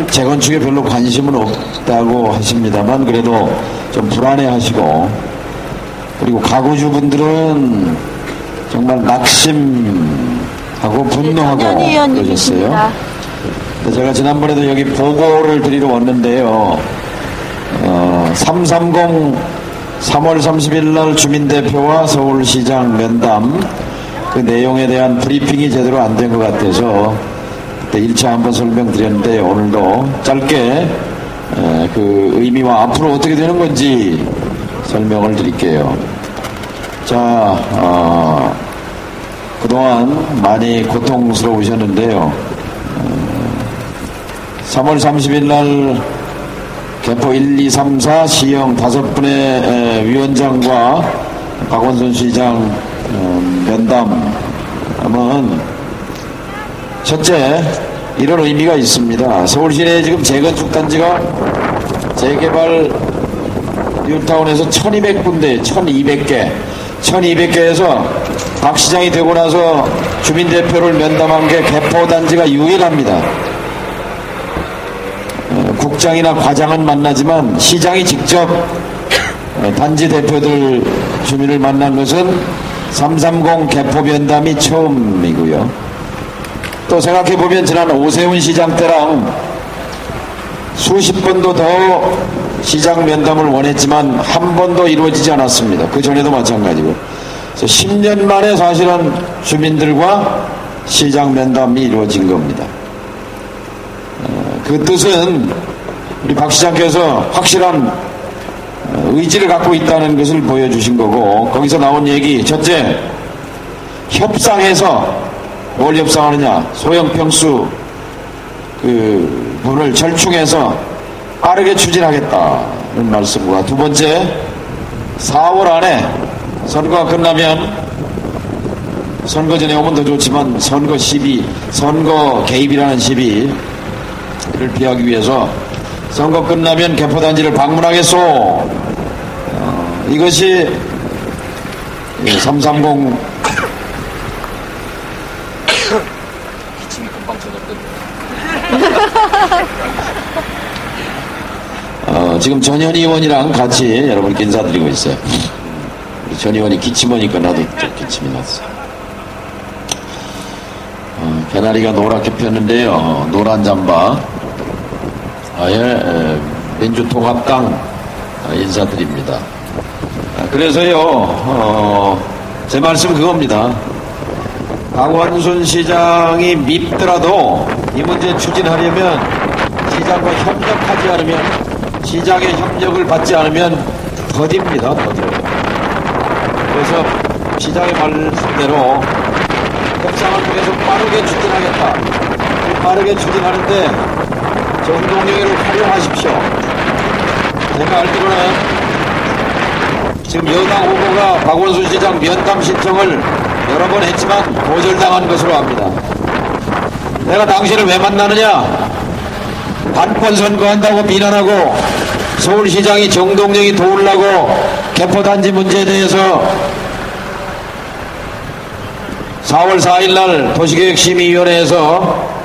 재건축에 별로 관심은 없다고 하십니다만 그래도 좀 불안해하시고, 그리고 가구주분들은 정말 낙심하고 분노하고 그러셨어요. 제가 지난번에도 여기 보고를 드리러 왔는데요. 330 3월 30일 날 주민대표와 서울시장 면담 그 내용에 대한 브리핑이 제대로 안 된 것 같아서 그때 1차 한번 설명드렸는데 오늘도 짧게 그 의미와 앞으로 어떻게 되는 건지 설명을 드릴게요. 자, 그동안 많이 고통스러우셨는데요. 3월 30일 날 개포 1, 2, 3, 4 시형 5분의 위원장과 박원순 시장 면담은 첫째, 이런 의미가 있습니다. 서울 시내에 지금 재건축 단지가 재개발 뉴타운에서 1200군데, 1200개, 1200개에서 박 시장이 되고 나서 주민대표를 면담한 게 개포 단지가 유일합니다. 국장이나 과장은 만나지만 시장이 직접 단지 대표들 주민을 만난 것은 330 개포 면담이 처음이고요. 또 생각해보면 지난 오세훈 시장 때랑 수십 번도 더 시장 면담을 원했지만 한 번도 이루어지지 않았습니다. 그 전에도 마찬가지고. 그래서 10년 만에 사실은 주민들과 시장 면담이 이루어진 겁니다. 그 뜻은 우리 박 시장께서 확실한 의지를 갖고 있다는 것을 보여주신 거고, 거기서 나온 얘기, 첫째, 협상해서 뭘 협상하느냐, 소형평수 그 분을 절충해서 빠르게 추진하겠다는 말씀과, 두 번째, 4월 안에 선거가 끝나면, 선거 전에 오면 더 좋지만 선거 시비, 선거 개입이라는 시비를 피하기 위해서 선거 끝나면 개포단지를 방문하겠소. 이것이 330 기침이 금방 젖었던데. 지금 전현 의원이랑 같이 여러분께 인사드리고 있어요. 우리 전 의원이 기침하니까 나도 또 기침이 났어. 개나리가 노랗게 폈는데요. 노란 잠바 민주통합당 인사드립니다. 그래서요, 제 말씀 그겁니다. 박원순 시장이 밉더라도 이 문제 추진하려면 시장과 협력하지 않으면, 시장의 협력을 받지 않으면 더딥니다. 더뎌요. 그래서 시장의 말씀대로 협상을 통해서 빠르게 추진하겠다. 빠르게 추진하는데 정동영을 활용하십시오. 제가 알기로는 지금 여당 후보가 박원순 시장 면담 신청을 여러 번 했지만 거절당한 것으로 압니다. 내가 당신을 왜 만나느냐? 반권 선거한다고 비난하고 서울시장이 정동영이 도우려고 개포단지 문제에 대해서 4월 4일 날 도시계획심의위원회에서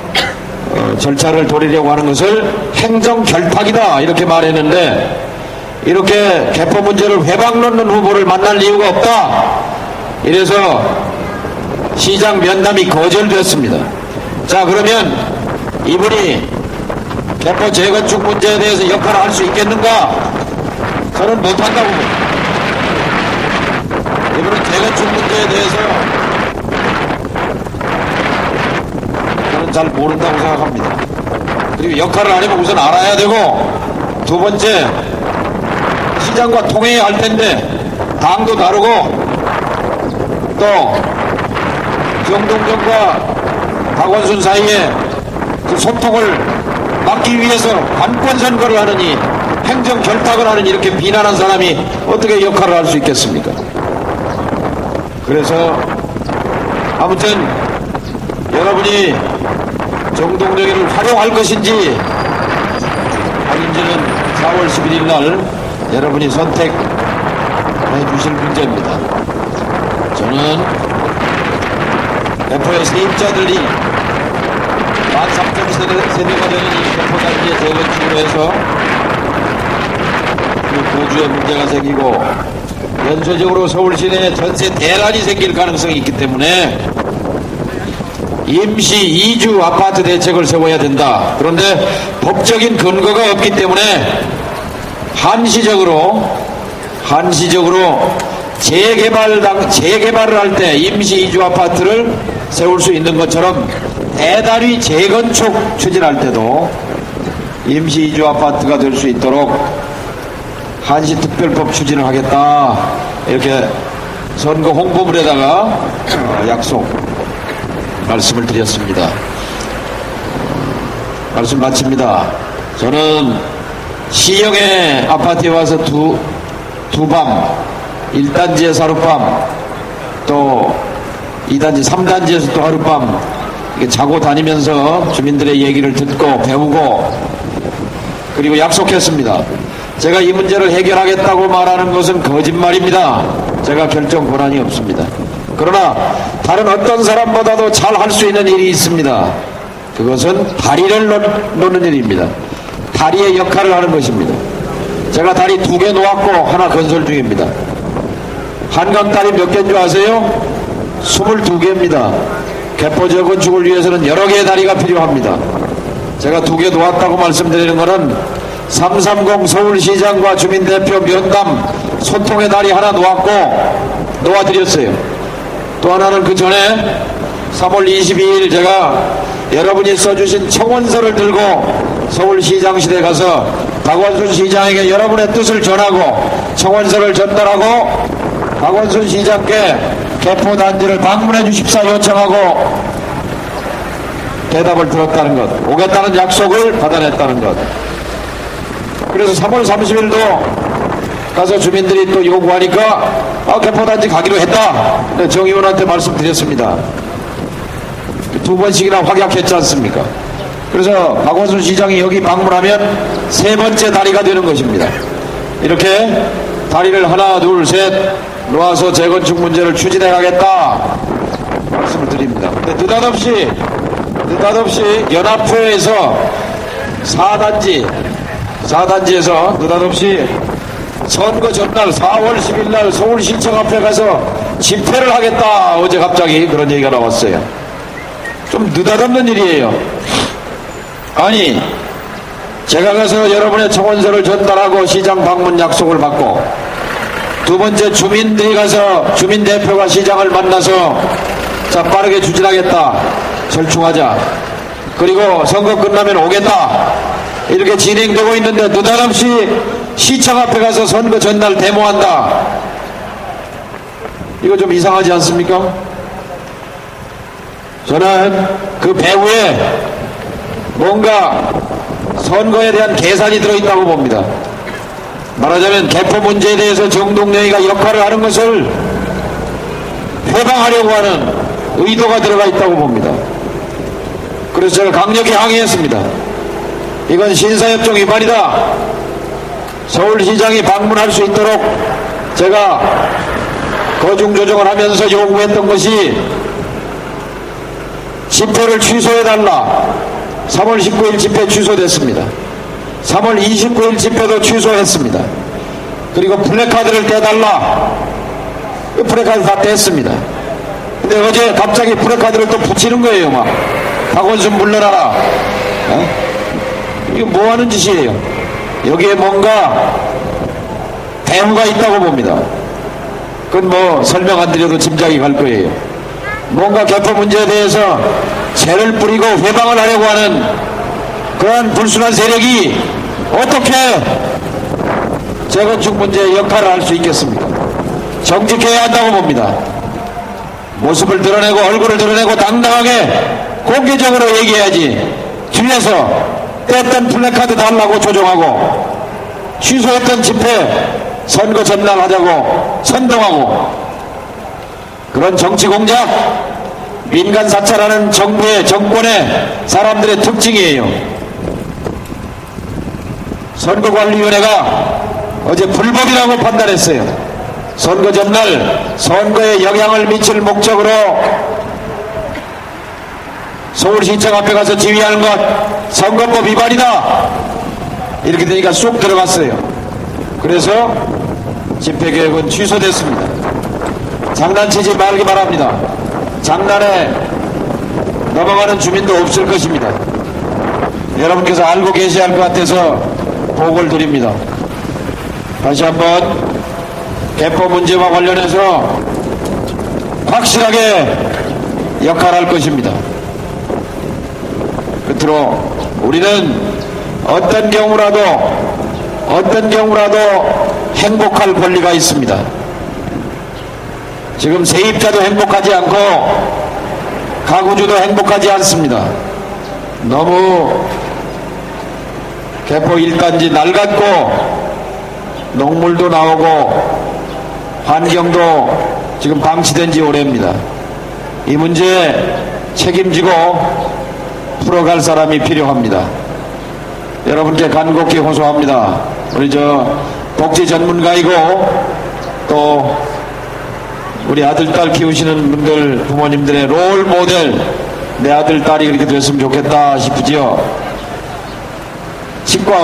절차를 돌리려고 하는 것을 행정결탁이다 이렇게 말했는데, 이렇게 개포 문제를 회방 놓는 후보를 만날 이유가 없다. 이래서 시장 면담이 거절됐습니다. 자, 그러면 이분이 개포 재건축 문제에 대해서 역할을 할 수 있겠는가? 저는 못한다고 봅니다. 이분은 재건축 문제에 대해서 저는 잘 모른다고 생각합니다. 그리고 역할을 하려면 우선 알아야 되고, 두 번째, 시장과 통해야 할 텐데 당도 다르고, 또 정동영과 박원순 사이에 그 소통을 막기 위해서 반권 선거를 하느니, 행정 결탁을 하느니 이렇게 비난한 사람이 어떻게 역할을 할 수 있겠습니까? 그래서 아무튼 여러분이 정동영을 활용할 것인지 아닌지는 4월 11일 날 여러분이 선택해 주실 문제입니다. 저는 개포의 세입자들이 13,000세대가 되는 이 개포단지의 재건축으로 해서 그 거주에 문제가 생기고 연쇄적으로 서울 시내에 전세 대란이 생길 가능성이 있기 때문에 임시 이주 아파트 대책을 세워야 된다. 그런데 법적인 근거가 없기 때문에 한시적으로 재개발을 할 때 임시 이주 아파트를 세울 수 있는 것처럼 대다리 재건축 추진할 때도 임시 이주 아파트가 될 수 있도록 한시특별법 추진을 하겠다. 이렇게 선거 홍보물에다가 약속 말씀을 드렸습니다. 말씀 마칩니다. 저는 시형의 아파트에 와서 두 밤 1단지에서 하룻밤 또 2단지 3단지에서 또 하룻밤 이렇게 자고 다니면서 주민들의 얘기를 듣고 배우고 그리고 약속했습니다. 제가 이 문제를 해결하겠다고 말하는 것은 거짓말입니다. 제가 결정 권한이 없습니다. 그러나 다른 어떤 사람보다도 잘 할 수 있는 일이 있습니다. 그것은 다리를 놓는 일입니다. 다리의 역할을 하는 것입니다. 제가 다리 2개 놓았고 하나 건설 중입니다. 한강 다리 몇 개인 줄 아세요? 22개입니다. 개포 재건축을 위해서는 여러 개의 다리가 필요합니다. 제가 2개 놓았다고 말씀드리는 것은 330 서울시장과 주민대표 면담 소통의 다리 하나 놓아드렸어요. 또 하나는 그 전에 3월 22일 제가 여러분이 써주신 청원서를 들고 서울시장실에 가서 박원순 시장에게 여러분의 뜻을 전하고 청원서를 전달하고 박원순 시장께 개포단지를 방문해 주십사 요청하고 대답을 들었다는 것, 오겠다는 약속을 받아냈다는 것. 그래서 3월 30일도 가서 주민들이 또 요구하니까 개포단지 가기로 했다. 정 의원한테 말씀드렸습니다. 2번씩이나 확약했지 않습니까? 그래서 박원순 시장이 여기 방문하면 3번째 다리가 되는 것입니다. 이렇게 다리를 하나 둘 셋 놓아서 재건축 문제를 추진해 가겠다 말씀을 드립니다. 근데 느닷없이 연합회에서 4단지에서 느닷없이 선거 전날 4월 10일 날 서울시청 앞에 가서 집회를 하겠다. 어제 갑자기 그런 얘기가 나왔어요. 좀 느닷없는 일이에요. 아니, 제가 가서 여러분의 청원서를 전달하고 시장 방문 약속을 받고, 두 번째 주민들이 가서 주민대표가 시장을 만나서 자 빠르게 추진하겠다, 절충하자, 그리고 선거 끝나면 오겠다, 이렇게 진행되고 있는데 느닷없이 시청 앞에 가서 선거 전날 데모한다. 이거 좀 이상하지 않습니까? 저는 그 배후에 뭔가 선거에 대한 계산이 들어있다고 봅니다. 말하자면 개포 문제에 대해서 정동영이가 역할을 하는 것을 회방하려고 하는 의도가 들어가 있다고 봅니다. 그래서 제가 강력히 항의했습니다. 이건 신사협정 위반이다. 서울시장이 방문할 수 있도록 제가 거중조정을 하면서 요구했던 것이 집회를 취소해달라. 3월 19일 집회 취소됐습니다. 3월 29일 집회도 취소했습니다. 그리고 플래카드를 떼달라. 그 플래카드 다 뗐습니다. 근데 어제 갑자기 플래카드를 또 붙이는 거예요. 막 박원순 물러나라. 이거 뭐 하는 짓이에요? 여기에 뭔가 배후가 있다고 봅니다. 그건 뭐 설명 안 드려도 짐작이 갈 거예요. 뭔가 개포 문제에 대해서 죄를 뿌리고 회방을 하려고 하는 그러한 불순한 세력이 어떻게 재건축 문제의 역할을 할 수 있겠습니까? 정직해야 한다고 봅니다. 모습을 드러내고 얼굴을 드러내고 당당하게 공개적으로 얘기해야지. 뒤에서 뗐던 플래카드 달라고 조종하고 취소했던 집회 선거 전날 하자고 선동하고, 그런 정치 공작, 민간 사찰하는 정부의 정권의 사람들의 특징이에요. 선거관리위원회가 어제 불법이라고 판단했어요. 선거 전날 선거에 영향을 미칠 목적으로 서울시청 앞에 가서 지휘하는 것 선거법 위반이다. 이렇게 되니까 쑥 들어갔어요. 그래서 집회계획은 취소됐습니다. 장난치지 말기 바랍니다. 장난에 넘어가는 주민도 없을 것입니다. 여러분께서 알고 계셔야 할 것 같아서 보고를 드립니다. 다시 한번 개포 문제와 관련해서 확실하게 역할할 것입니다. 끝으로 우리는 어떤 경우라도 행복할 권리가 있습니다. 지금 세입자도 행복하지 않고 가구주도 행복하지 않습니다. 너무 개포 1단지 낡았고 녹물도 나오고 환경도 지금 방치된 지 오래입니다. 이 문제 책임지고 풀어갈 사람이 필요합니다. 여러분께 간곡히 호소합니다. 우리 복지 전문가이고 또 우리 아들, 딸 키우시는 분들 부모님들의 롤 모델, 내 아들, 딸이 그렇게 됐으면 좋겠다 싶으지요. 치과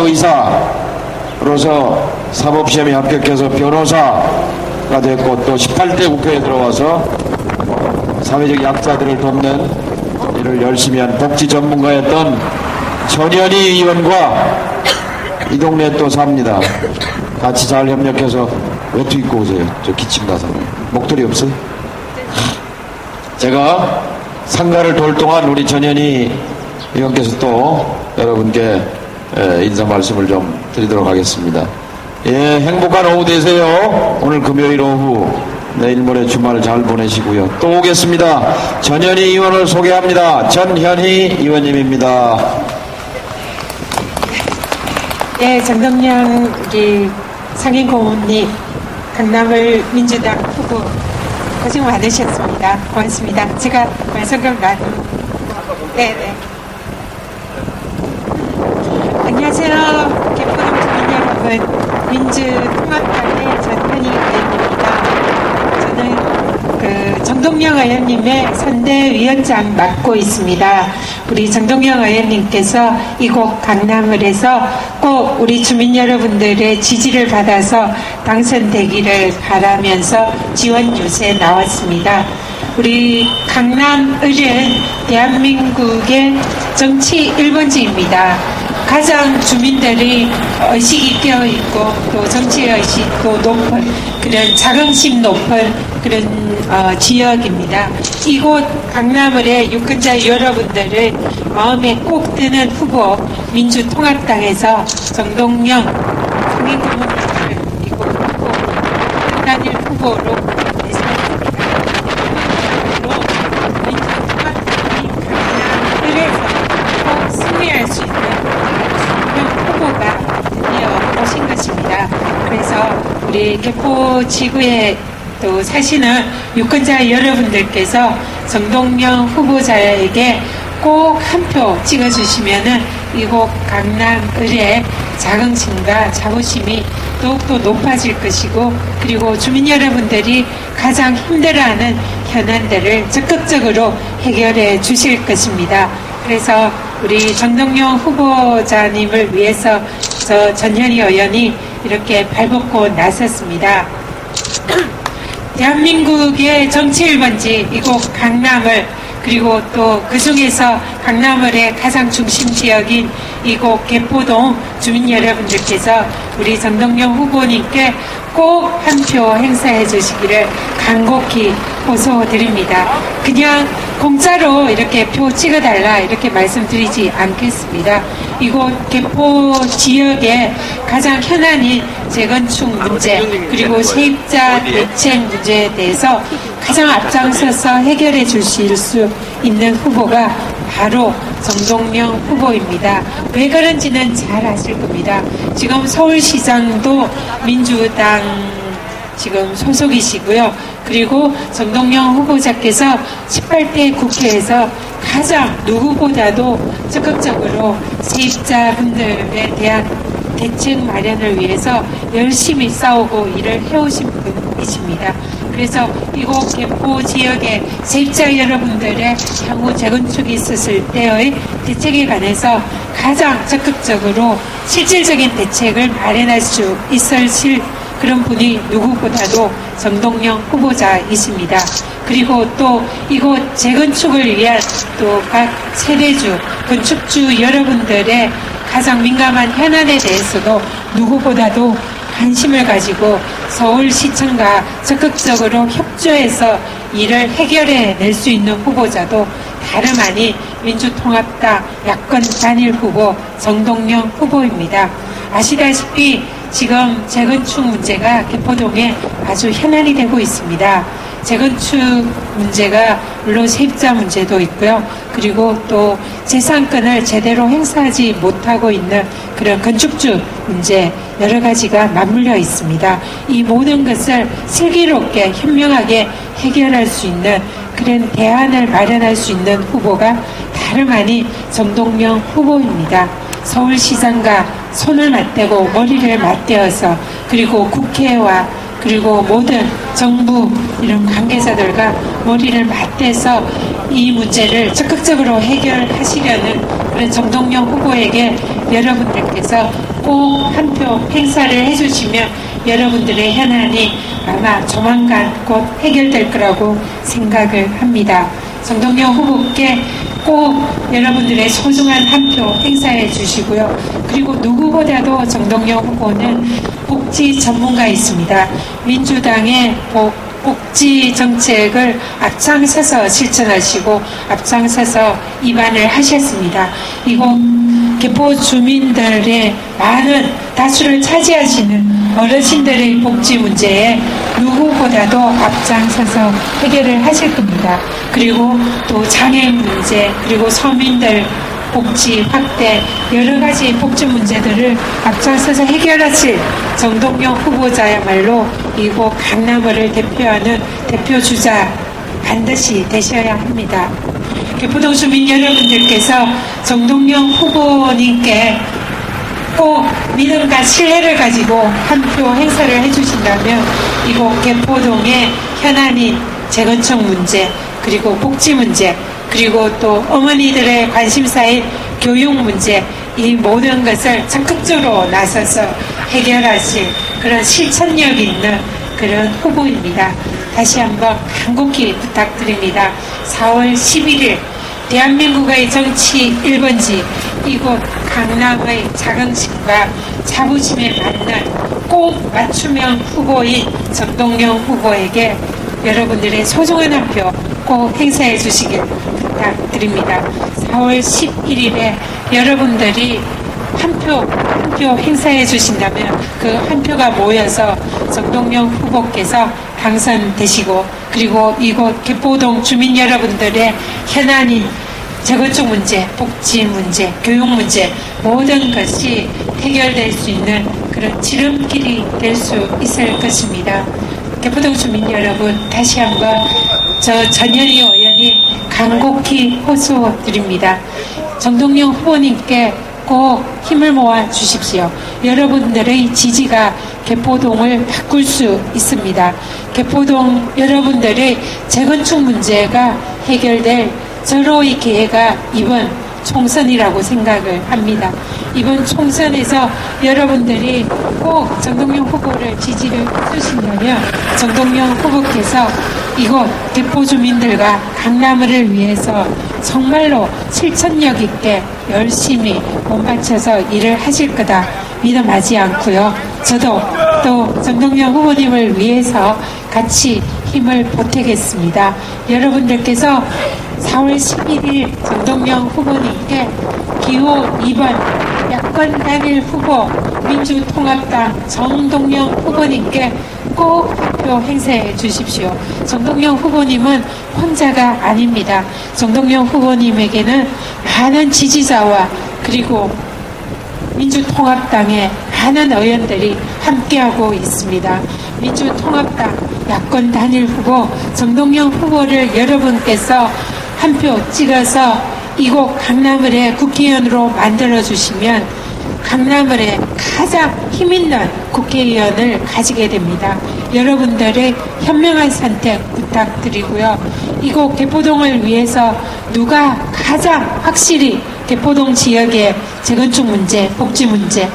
의사로서 사법시험에 합격해서 변호사가 됐고 또 18대 국회에 들어와서 사회적 약자들을 돕는 일을 열심히 한 복지 전문가였던 전현희 의원과 이 동네에 또 삽니다. 같이 잘 협력해서 외투 입고 오세요. 저 기침 나서. 목도리 없어요? 제가 상가를 돌 동안 우리 전현희 의원께서 또 여러분께 인사 말씀을 좀 드리도록 하겠습니다. 예, 행복한 오후 되세요. 오늘 금요일 오후, 내일 모레 주말 잘 보내시고요. 또 오겠습니다. 전현희 의원을 소개합니다. 전현희 의원님입니다. 네, 정동영 우리 상임고문님, 강남을 민주당 후보 고생 많으셨습니다. 고맙습니다. 제가 말씀을 네네. 안녕하세요. 개포동 주민 여러분, 민주통합당의 전현희 의원입니다. 저는 정동영 의원님의 선대위원장 맡고 있습니다. 우리 정동영 의원님께서 이곳 강남을 해서 꼭 우리 주민 여러분들의 지지를 받아서 당선되기를 바라면서 지원 유세에 나왔습니다. 우리 강남을은 대한민국의 정치 1번지입니다. 가장 주민들이 의식이 깨어있고 또 정치의식도 높은 그런 자긍심 높은 그런 지역입니다. 이곳 강남을의 유권자 여러분들을 마음에 꼭 드는 후보 민주통합당에서 정동영 상임고문님을 이곳 후보 단일 후보로 내세웠습니다. 민주통합당이 강남을에서 꼭 승리할 수 있는 후보가 드디어 오신 것입니다. 그래서 우리 개포 지구에 또 사시는 유권자 여러분들께서 정동영 후보자에게 꼭 한 표 찍어주시면은 이곳 강남을의 자긍심과 자부심이 더욱더 높아질 것이고, 그리고 주민 여러분들이 가장 힘들어하는 현안들을 적극적으로 해결해 주실 것입니다. 그래서 우리 정동영 후보자님을 위해서 저 전현희 의원이 이렇게 발벗고 나섰습니다. 대한민국의 정치 1번지 이곳 강남을, 그리고 또 그 중에서 강남을의 가장 중심 지역인 이곳 개포동 주민 여러분들께서 우리 정동영 후보님께 꼭 한 표 행사해 주시기를 간곡히 호소드립니다. 그냥 공짜로 이렇게 표 찍어달라 이렇게 말씀드리지 않겠습니다. 이곳 개포 지역의 가장 현안인 재건축 문제, 그리고 세입자 대책 문제에 대해서 가장 앞장서서 해결해 주실 수 있는 후보가 바로 정동영 후보입니다. 왜 그런지는 잘 아실 겁니다. 지금 서울시장도 민주당 지금 소속이시고요. 그리고 정동영 후보자께서 18대 국회에서 가장 누구보다도 적극적으로 세입자분들에 대한 대책 마련을 위해서 열심히 싸우고 일을 해오신 분이십니다. 그래서 이곳 개포 지역의 세입자 여러분들의 향후 재건축이 있었을 때의 대책에 관해서 가장 적극적으로 실질적인 대책을 마련할 수 있으실 그런 분이 누구보다도 정동영 후보자이십니다. 그리고 또 이곳 재건축을 위한 또 각 세대주, 건축주 여러분들의 가장 민감한 현안에 대해서도 누구보다도 관심을 가지고 서울시청과 적극적으로 협조해서 이를 해결해 낼 수 있는 후보자도 다름 아닌 민주통합당 야권 단일 후보 정동영 후보입니다. 아시다시피 지금 재건축 문제가 개포동에 아주 현안이 되고 있습니다. 재건축 문제가 물론 세입자 문제도 있고요. 그리고 또 재산권을 제대로 행사하지 못하고 있는 그런 건축주 문제 여러 가지가 맞물려 있습니다. 이 모든 것을 슬기롭게 현명하게 해결할 수 있는 그런 대안을 마련할 수 있는 후보가 다름 아닌 정동영 후보입니다. 서울시장과 손을 맞대고 머리를 맞대어서 그리고 국회와 그리고 모든 정부 이런 관계자들과 머리를 맞대서 이 문제를 적극적으로 해결하시려는 그런 정동영 후보에게 여러분들께서 꼭 한 표 행사를 해주시면 여러분들의 현안이 아마 조만간 곧 해결될 거라고 생각을 합니다. 정동영 후보께 꼭 여러분들의 소중한 한 표 행사해 주시고요. 그리고 누구보다도 정동영 후보는 복지 전문가이십니다. 민주당의 복지 정책을 앞장서서 실천하시고 앞장서서 입안을 하셨습니다. 이곳 개포 주민들의 많은 다수를 차지하시는 어르신들의 복지 문제에 누구보다도 앞장서서 해결을 하실 겁니다. 그리고 또 장애인 문제, 그리고 서민들 복지 확대, 여러 가지 복지 문제들을 앞장서서 해결하실 정동영 후보자야말로 이곳 강남을을 대표하는 대표주자 반드시 되셔야 합니다. 개포동 주민 여러분들께서 정동영 후보님께 꼭 믿음과 신뢰를 가지고 한 표 행사를 해주신다면 이곳 개포동의 현안인 재건축 문제, 그리고 복지 문제, 그리고 또 어머니들의 관심사인 교육 문제, 이 모든 것을 적극적으로 나서서 해결하실 그런 실천력 있는 그런 후보입니다. 다시 한번 간곡히 부탁드립니다. 4월 11일 대한민국의 정치 1번지 이곳 강남의 자긍심과 자부심에 맞는 꼭 맞춤형 후보인 정동영 후보에게 여러분들의 소중한 한 표 꼭 행사해 주시길 부탁드립니다. 4월 11일에 여러분들이 한 표 행사해 주신다면 그 한 표가 모여서 정동영 후보께서 당선되시고 그리고 이곳 개포동 주민 여러분들의 현안인 재건축 문제, 복지 문제, 교육 문제 모든 것이 해결될 수 있는 그런 지름길이 될 수 있을 것입니다. 개포동 주민 여러분, 다시 한번 저 전현희 의원이 간곡히 호소드립니다. 정동영 후보님께 꼭 힘을 모아 주십시오. 여러분들의 지지가 개포동을 바꿀 수 있습니다. 개포동 여러분들의 재건축 문제가 해결될 절호의 기회가 이번 총선이라고 생각을 합니다. 이번 총선에서 여러분들이 꼭 정동영 후보를 지지를 해주신다면 정동영 후보께서 이곳 개포 주민들과 강남을 위해서 정말로 실천력 있게 열심히 몸바쳐서 일을 하실 거다 믿어마지 않고요. 저도 또 정동영 후보님을 위해서 같이 힘을 보태겠습니다. 여러분들께서 4월 11일 정동영 후보님께 기호 2번 야권 단일 후보 민주통합당 정동영 후보님께 꼭 표 행사해 주십시오. 정동영 후보님은 혼자가 아닙니다. 정동영 후보님에게는 많은 지지자와 그리고 민주통합당의 많은 의원들이 함께하고 있습니다. 민주통합당 야권 단일 후보 정동영 후보를 여러분께서 한 표 찍어서 이곳 강남을의 국회의원으로 만들어주시면 강남을의 가장 힘있는 국회의원을 가지게 됩니다. 여러분들의 현명한 선택 부탁드리고요. 이곳 개포동을 위해서 누가 가장 확실히 개포동 지역의 재건축 문제, 복지 문제,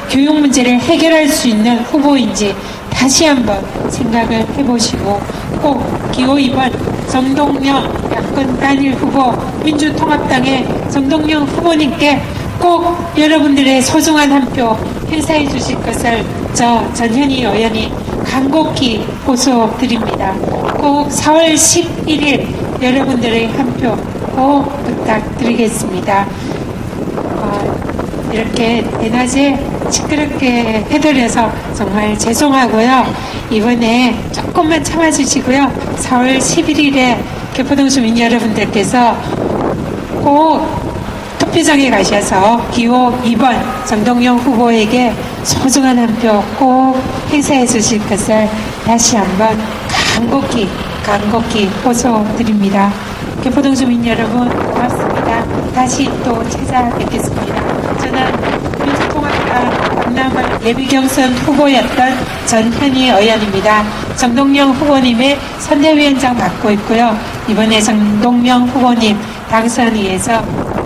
교육 문제를 해결할 수 있는 후보인지 다시 한번 생각을 해보시고 꼭 기호 2번 정동영 야권 단일 후보 민주통합당의 정동영 후보님께 꼭 여러분들의 소중한 한 표 행사해 주실 것을 저 전현희 의원이 간곡히 호소드립니다. 꼭 4월 11일 여러분들의 한 표 꼭 부탁드리겠습니다. 이렇게 대낮에 시끄럽게 해드려서 정말 죄송하고요. 이번에 조금만 참아주시고요. 4월 11일에 개포동 주민 여러분들께서 꼭 투표장에 가셔서 기호 2번 정동영 후보에게 소중한 한 표 꼭 행사해 주실 것을 다시 한번 간곡히 호소드립니다. 개포동 주민 여러분 고맙습니다. 다시 또 찾아뵙겠습니다. 저는 민주통합당 강남을 예비경선 후보였던 전현희 의원입니다. 정동영 후보님의 선대위원장 맡고 있고요. 이번에 정동영 후보님 당선위에서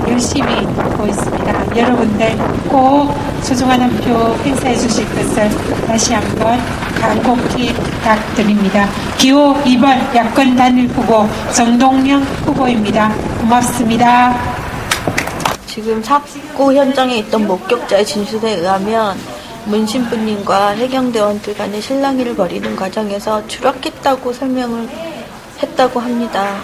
열심히 하고 있습니다. 여러분들 꼭 소중한 한 표 행사해 주실 것을 다시 한번 간곡히 부탁드립니다. 기호 2번 야권 단일 후보 정동영 후보입니다. 고맙습니다. 지금 사고 현장에 있던 목격자의 진술에 의하면 문신부님과 해경대원들 간의 실랑이를 벌이는 과정에서 추락했다고 설명을 했다고 합니다.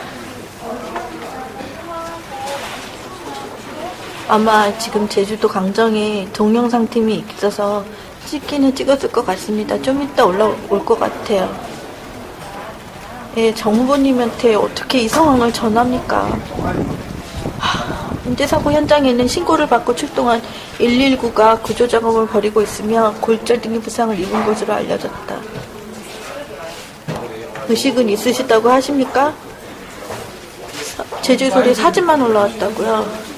아마 지금 제주도 강정에 동영상 팀이 있어서 찍기는 찍었을 것 같습니다. 좀 이따 올라올 것 같아요. 예, 정 후보님한테 어떻게 이 상황을 전합니까? 문제 사고 현장에는 신고를 받고 출동한 119가 구조 작업을 벌이고 있으며 골절 등의 부상을 입은 것으로 알려졌다. 의식은 있으시다고 하십니까? 제주소리 사진만 올라왔다고요.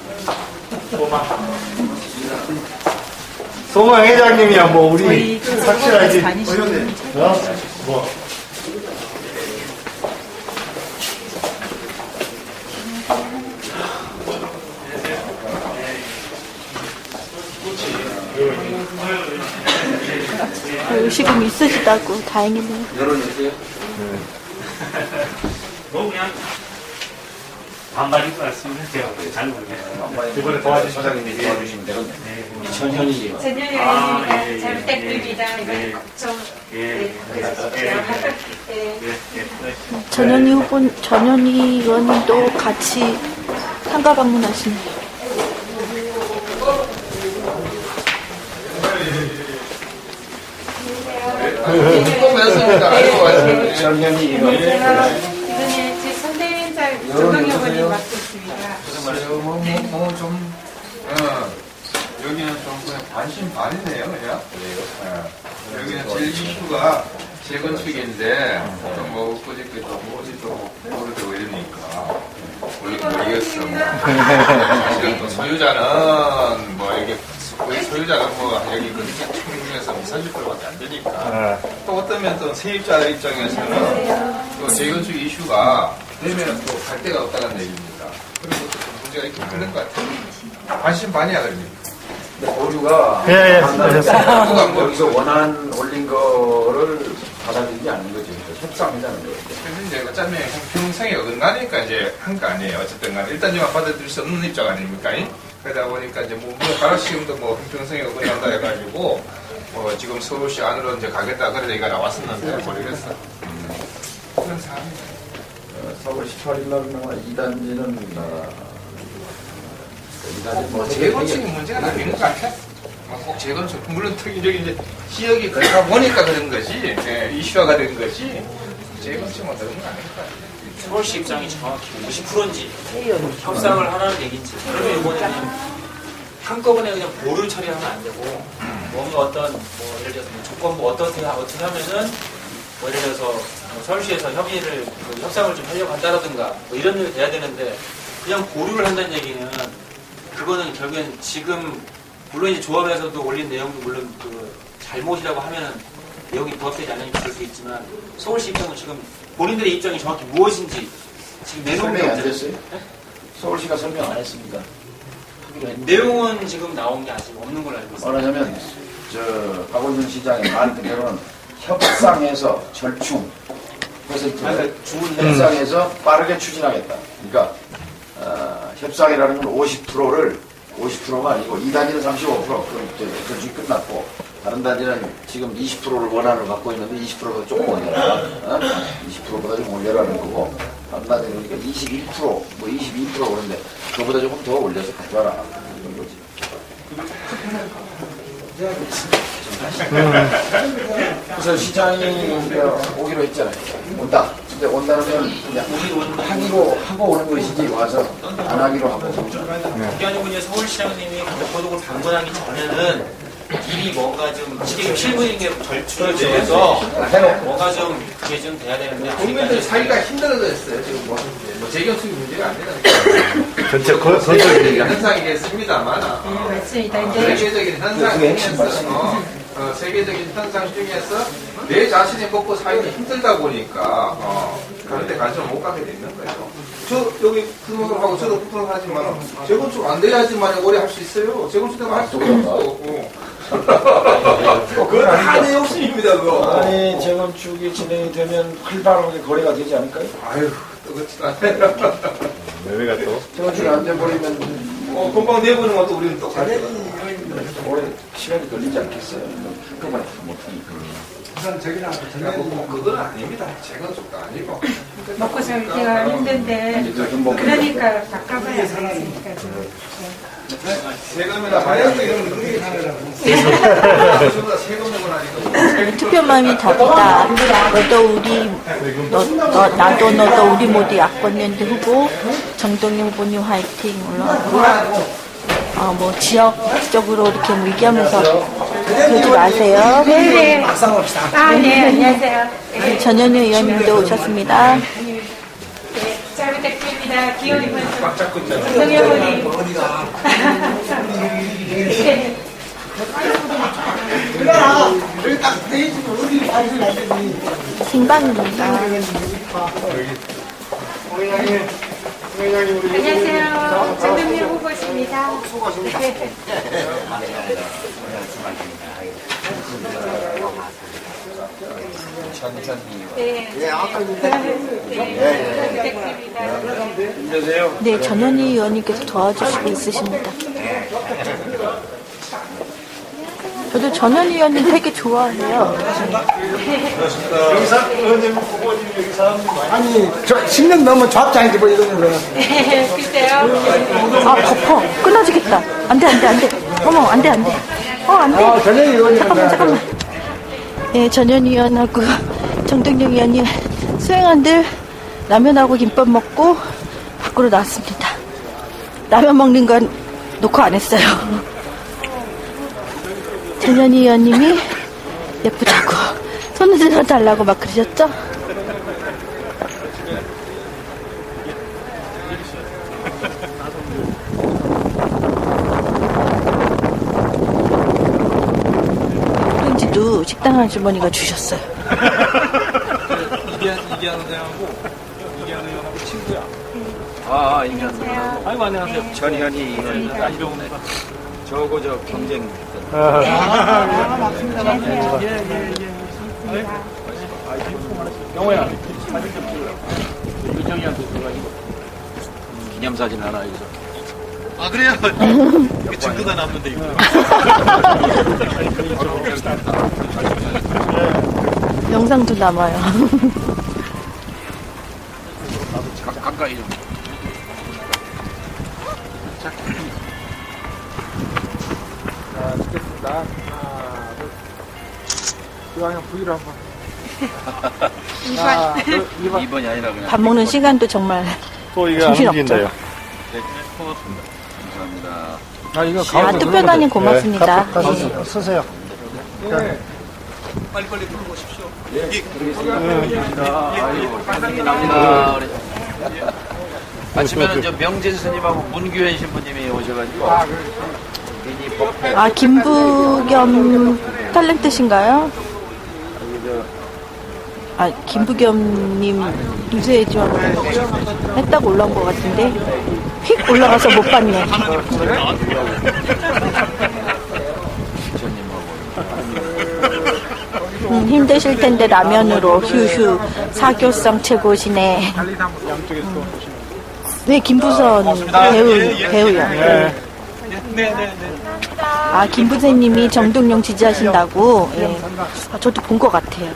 송영 회장님이야 뭐 우리 확실하지. 뭐. 의식은 있으시다고 다행이네요. 열어주세요. 뭐 그냥 반발일 것 같습니다. 제가 잘 모르겠어요. 이번에 도와주신 사장님이 도와주시면 되거든요. 네. 전현희 전현희 아, 의원입니다. 예, 잘 예, 부탁드립니다. 예, 이번에 예. 걱정 예. 전현희 의원님도 같이 상가 방문하시네요. 전현희 의원. 이번에 제 선대위원장 정동영 의원님 맡고 있습니다. 여기는 좀 그냥 반신반의네요, 그냥. 여기는 제일 이슈가 재건축인데, 또 엊그저께 또 모르고 이러니까. 모르겠어. 지금 또 소유자는 여기 그 중에서 30%밖에 안 되니까. 또 어쩌면 또 세입자 입장에서는 또 재건축 이슈가 되면 또 갈 데가 없다는 얘기입니다. 그리고 또 문제가 이렇게 크는 것 같아요. 반신반의야, 그러니까. 보류가 여기서 원안 올린 거를 받아들이지 않는 거죠. 협상이라는 거죠. 그래서 이제 어쩌면 형평성에 어긋나니까 이제 한 거 아니에요. 어쨌든 간에. 일단 이만 받아들일 수 없는 입장 아닙니까? 그러다 보니까 이제 가락시험도 형평성에 어긋난다 해가지고, 지금 서울시 안으로 이제 가겠다. 그런 얘기가 나왔었는데, 모르겠어. 그런 상황입니다. 4월 18일 날 2단지는 재건축이 문제가 아닌 것 같아. 꼭 재건축. 물론 특이적인 이제 지역이 그러다 보니까 그런 거지, 이슈화가 된 거지, 재건축은 그런 건 아닌 것 같아. 서울시 입장이 정확히 50%인지 협상을 하라는 얘기인지 그러면 이번에는 한꺼번에 그냥 보류 처리하면 안 되고 뭔가 어떤 예를 들어서 조건부 어떻게 하면은 예를 들어서 서울시에서 협의를 협상을 좀 하려고 한다라든가 이런 일이 돼야 되는데 그냥 보류를 한다는 얘기는 그거는 결국엔 지금 물론 이제 조합에서도 올린 내용도 물론 그 잘못이라고 하면은 내용이 부합되지 않으니까 그럴 수 있지만 서울시 입장은 지금 본인들의 입장이 정확히 무엇인지 지금 내놓은 게 설명이 안 없어요. 됐어요? 서울시가 설명 안 했습니까? 하기로 했는데. 내용은 지금 나온 게 아직 없는 걸로 알고 있습니다. 뭐냐면 박원순 시장의 말 그대로는 협상에서 절충 퍼센트를 협상에서 빠르게 추진하겠다. 그러니까 협상이라는 건 50%가 아니고 이 단위는 35%. 그럼 전중이 끝났고 다른 단위는 지금 20%를 원안을 갖고 있는데 20%보다 조금 올려라. 20%보다 좀 올려라는 거고 다른 단위는 그러니까 21%, 뭐 22% 그런데 그거보다 조금 더 올려서 가져와라. 이런 거지. 그래서 시장이 오기로 했잖아요. 온다. 근데 온다면 그냥 하기로 하고 오는 것이지 와서 안 하기로 하고. 그게 아니고 이제 서울시장님이 교도국을 방문하기 전에는 일이 뭔가 좀 지금 실무적인 게 절충을 해서 뭔가 좀 그게 좀 돼야 되는데 국민들 살기가 힘들어졌어요. 지금 뭐 재경수기 문제가 안 되는 전체 세계적인 현상이겠습니다만 맞습니다. 이제 세계적인 현상 중에서 세계적인 현상 중에서 내 자신이 먹고 살기 힘들다 보니까 그런데 관심을 못 갖게 되는 거예요. 저 여기 부동산하고 저도 부동산 하지만 재건축 안 돼야지만 오래 할 수 있어요. 재건축 되면 할 수가 없고. 그건 다 내 욕심입니다, 그거. 아니 재건축이 진행이 되면 활발하게 거래가 되지 않을까요? 아유, 또 그렇지도 않아요. 매매가 또. 재건축이 안 돼버리면 금방 내보는 것도 우리는 똑같아요. 오래 시간이 걸리지 않겠어요? 한꺼번에 다 못하니까. 그건 아닙니다. 재건축도 아니고. 먹고 살기가 힘든데 그러니까 바꿔봐야 되니까 세금이나 마약도 이런 거 그게 저보다 세금 내고 나니까. 투표마음이 답이다. 나도 너도 우리 모두 야권연대 후보 정동영 후보님 화이팅 올라가고 뭐 지역적으로 이렇게 뭐 얘기하면서 그러지 마세요. 네. 아, 네, 안녕하세요. 전현희 의원님도 오셨습니다. 네, 잘 부탁드립니다. 기호 이번 정영원이 생방입니다. 안녕하세요. 정동영 후보십니다. 네. 네, 부탁드립니다. 네, 전현희 의원님께서 도와주시고 있으십니다. 저도 전현희 의원님 되게 좋아해요. 영상 의원님 후보님 여기 사람들 많이. 아니, 10년 넘은 조합장인데 뭐 이러는 거야. 네, 글쎄요. 아, 덮어. 끊어지겠다. 안 돼. 어머, 안 돼. 안 돼. 전현희 의원님. 잠깐만. 네, 전현희 의원하고 정동영 의원님 수행원들 라면하고 김밥 먹고 밖으로 나왔습니다. 라면 먹는 건 녹화 안 했어요. 전현희 의원님이 예쁘다고 손을 들어달라고 막 그러셨죠? 오렌지도 식당 아주머니가 주셨어요. 이기한 의원하고 친구야. 안녕하세요. 아이고 안녕하세요. 전현희 의원입니다. 저거 경쟁. 안녕하세요. 영호야 사진 좀 찍어요. 유정이한테 줘가지고 기념사진 하나 여기서. 아 그래요? 그 증거가 남는데 이거. 영상도 남아요. 가까이 좀. 자, 찍겠습니다. 하나, 둘. 이왕이면 V로 한번. 2번이 아니라 그냥. 밥 먹는 시간도 정말 또 이게 안 정신없죠. 움직인다요. 네, 고맙습니다. 감사합니다. 아, 이거 아, 투표단님 고맙습니다. 가서 쓰세요. 빨리빨리 들어보십시오. 예, 감사합니다. 아침에는 저 명진 스님하고 문규현 신부님이 오셔가지고 아, 김부겸 탤런트신가요? 아, 김부겸님 유세 지원을 했다고 올라온 것 같은데 휙 올라가서 못 봤네. 힘드실 텐데 라면으로 휴휴 사교성 최고시네. 네, 김부선 배우요. 아, 김부선님이 정동영 지지하신다고. 예. 아, 저도 본 것 같아요.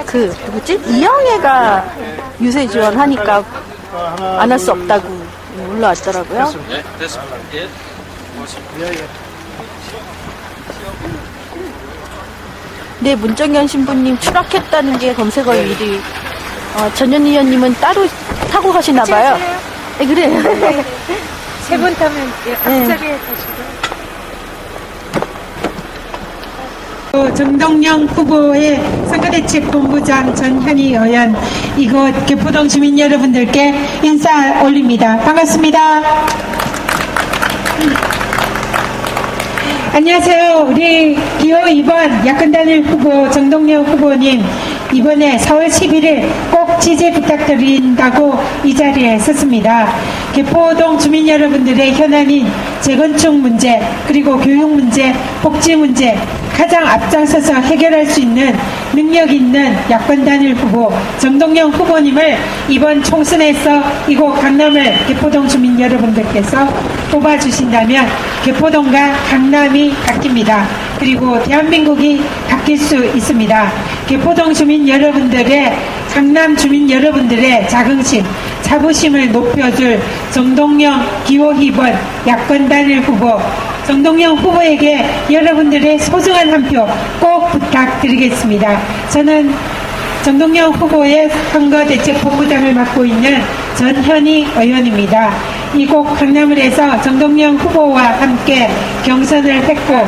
그 누구지? 이영애가 유세 지원하니까 안 할 수 없다고 올라왔더라고요. 네, 됐습니다. 예. 고맙습니다. 네, 문정현 신부님 추락했다는 게 검색어 1위. 전현 의원님은 따로 타고 가시나 봐요. 네, 그래요. 세 번 타면 앞자리에 가시고. 정동영 후보의 선거대책본부장 전현희 의원, 이곳 개포동 주민 여러분들께 인사 올립니다. 반갑습니다. 안녕하세요. 우리 기호 2번 야권단일 후보 정동영 후보님, 이번에 4월 11일 꼭 지지 부탁드린다고 이 자리에 섰습니다. 개포동 주민 여러분들의 현안인 재건축 문제, 그리고 교육 문제, 복지 문제 가장 앞장서서 해결할 수 있는 능력 있는 야권 단일 후보 정동영 후보님을 이번 총선에서 이곳 강남을 개포동 주민 여러분들께서 뽑아주신다면 개포동과 강남이 바뀝니다. 그리고 대한민국이 바뀔 수 있습니다. 개포동 주민 여러분들의, 강남 주민 여러분들의 자긍심, 자부심을 높여줄 정동영 기호 2번 야권 단일 후보 정동영 후보에게 여러분들의 소중한 한 표 꼭 부탁드리겠습니다. 저는 정동영 후보의 선거대책본부장을 맡고 있는 전현희 의원입니다. 이곳 강남을 해서 정동영 후보와 함께 경선을 했고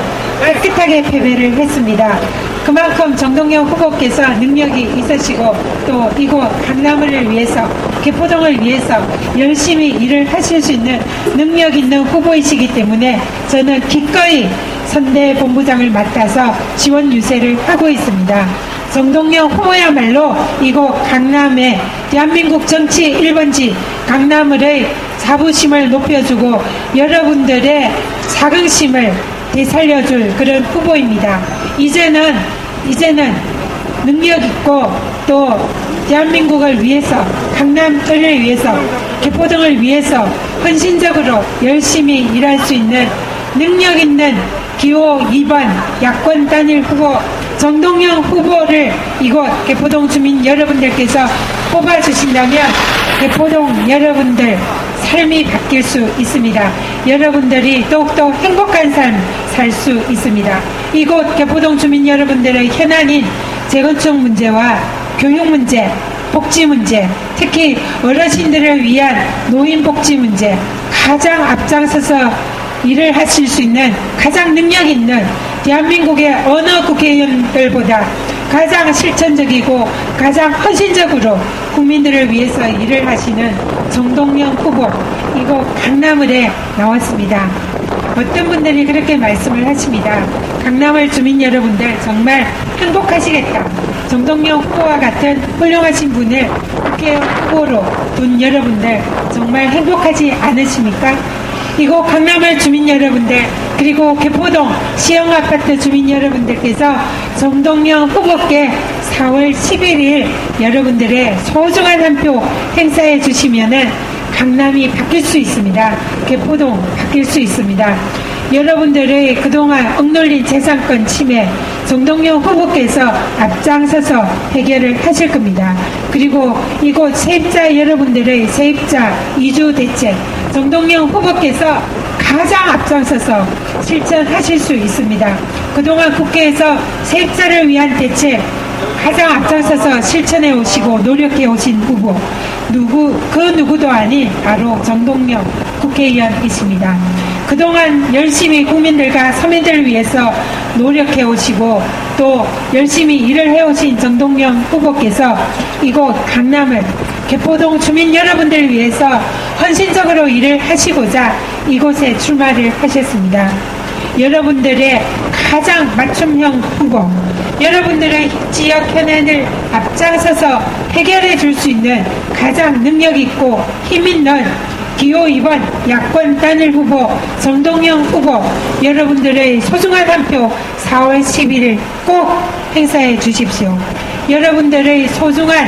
깨끗하게 패배를 했습니다. 그만큼 정동영 후보께서 능력이 있으시고 또 이곳 강남을 위해서, 개포동을 위해서 열심히 일을 하실 수 있는 능력 있는 후보이시기 때문에 저는 기꺼이 선대본부장을 맡아서 지원 유세를 하고 있습니다. 정동영 후보야말로 이곳 강남의 대한민국 정치 1번지 강남을의 자부심을 높여주고 여러분들의 자긍심을 되살려줄 그런 후보입니다. 이제는 능력 있고 또 대한민국을 위해서, 강남을 위해서, 개포동을 위해서 헌신적으로 열심히 일할 수 있는 능력 있는 기호 2번 야권 단일 후보 정동영 후보를 이곳 개포동 주민 여러분들께서 뽑아주신다면 개포동 여러분들 삶이 바뀔 수 있습니다. 여러분들이 더욱더 행복한 삶 살 수 있습니다. 이곳 개포동 주민 여러분들의 현안인 재건축 문제와 교육 문제, 복지 문제, 특히 어르신들을 위한 노인 복지 문제 가장 앞장서서 일을 하실 수 있는 가장 능력 있는 대한민국의 어느 국회의원들보다 가장 실천적이고 가장 헌신적으로 국민들을 위해서 일을 하시는 정동영 후보, 이곳 강남을에 나왔습니다. 어떤 분들이 그렇게 말씀을 하십니다. 강남을 주민 여러분들 정말 행복하시겠다. 정동영 후보와 같은 훌륭하신 분을 국회의원 후보로 둔 여러분들 정말 행복하지 않으십니까? 이곳 강남을 주민 여러분들, 그리고 개포동 시흥아파트 주민 여러분들께서 정동영 후보께 4월 11일 여러분들의 소중한 한 표 행사해 주시면은 강남이 바뀔 수 있습니다. 개포동 바뀔 수 있습니다. 여러분들의 그동안 억눌린 재산권 침해 정동영 후보께서 앞장서서 해결을 하실 겁니다. 그리고 이곳 세입자 여러분들의 세입자 이주 대책 정동영 후보께서 가장 앞장서서 실천하실 수 있습니다. 그동안 국회에서 세입자를 위한 대책 가장 앞장서서 실천해 오시고 노력해 오신 후보, 그 누구도 아닌 바로 정동영 국회의원이십니다. 그동안 열심히 국민들과 서민들을 위해서 노력해 오시고 또 열심히 일을 해 오신 정동영 후보께서 이곳 강남을 개포동 주민 여러분들을 위해서 헌신적으로 일을 하시고자 이곳에 출마를 하셨습니다. 여러분들의 가장 맞춤형 후보, 여러분들의 지역 현안을 앞장서서 해결해 줄 수 있는 가장 능력 있고 힘 있는 기호 2번 야권 단일 후보 정동영 후보, 여러분들의 소중한 한 표 4월 11일 꼭 행사해 주십시오. 여러분들의 소중한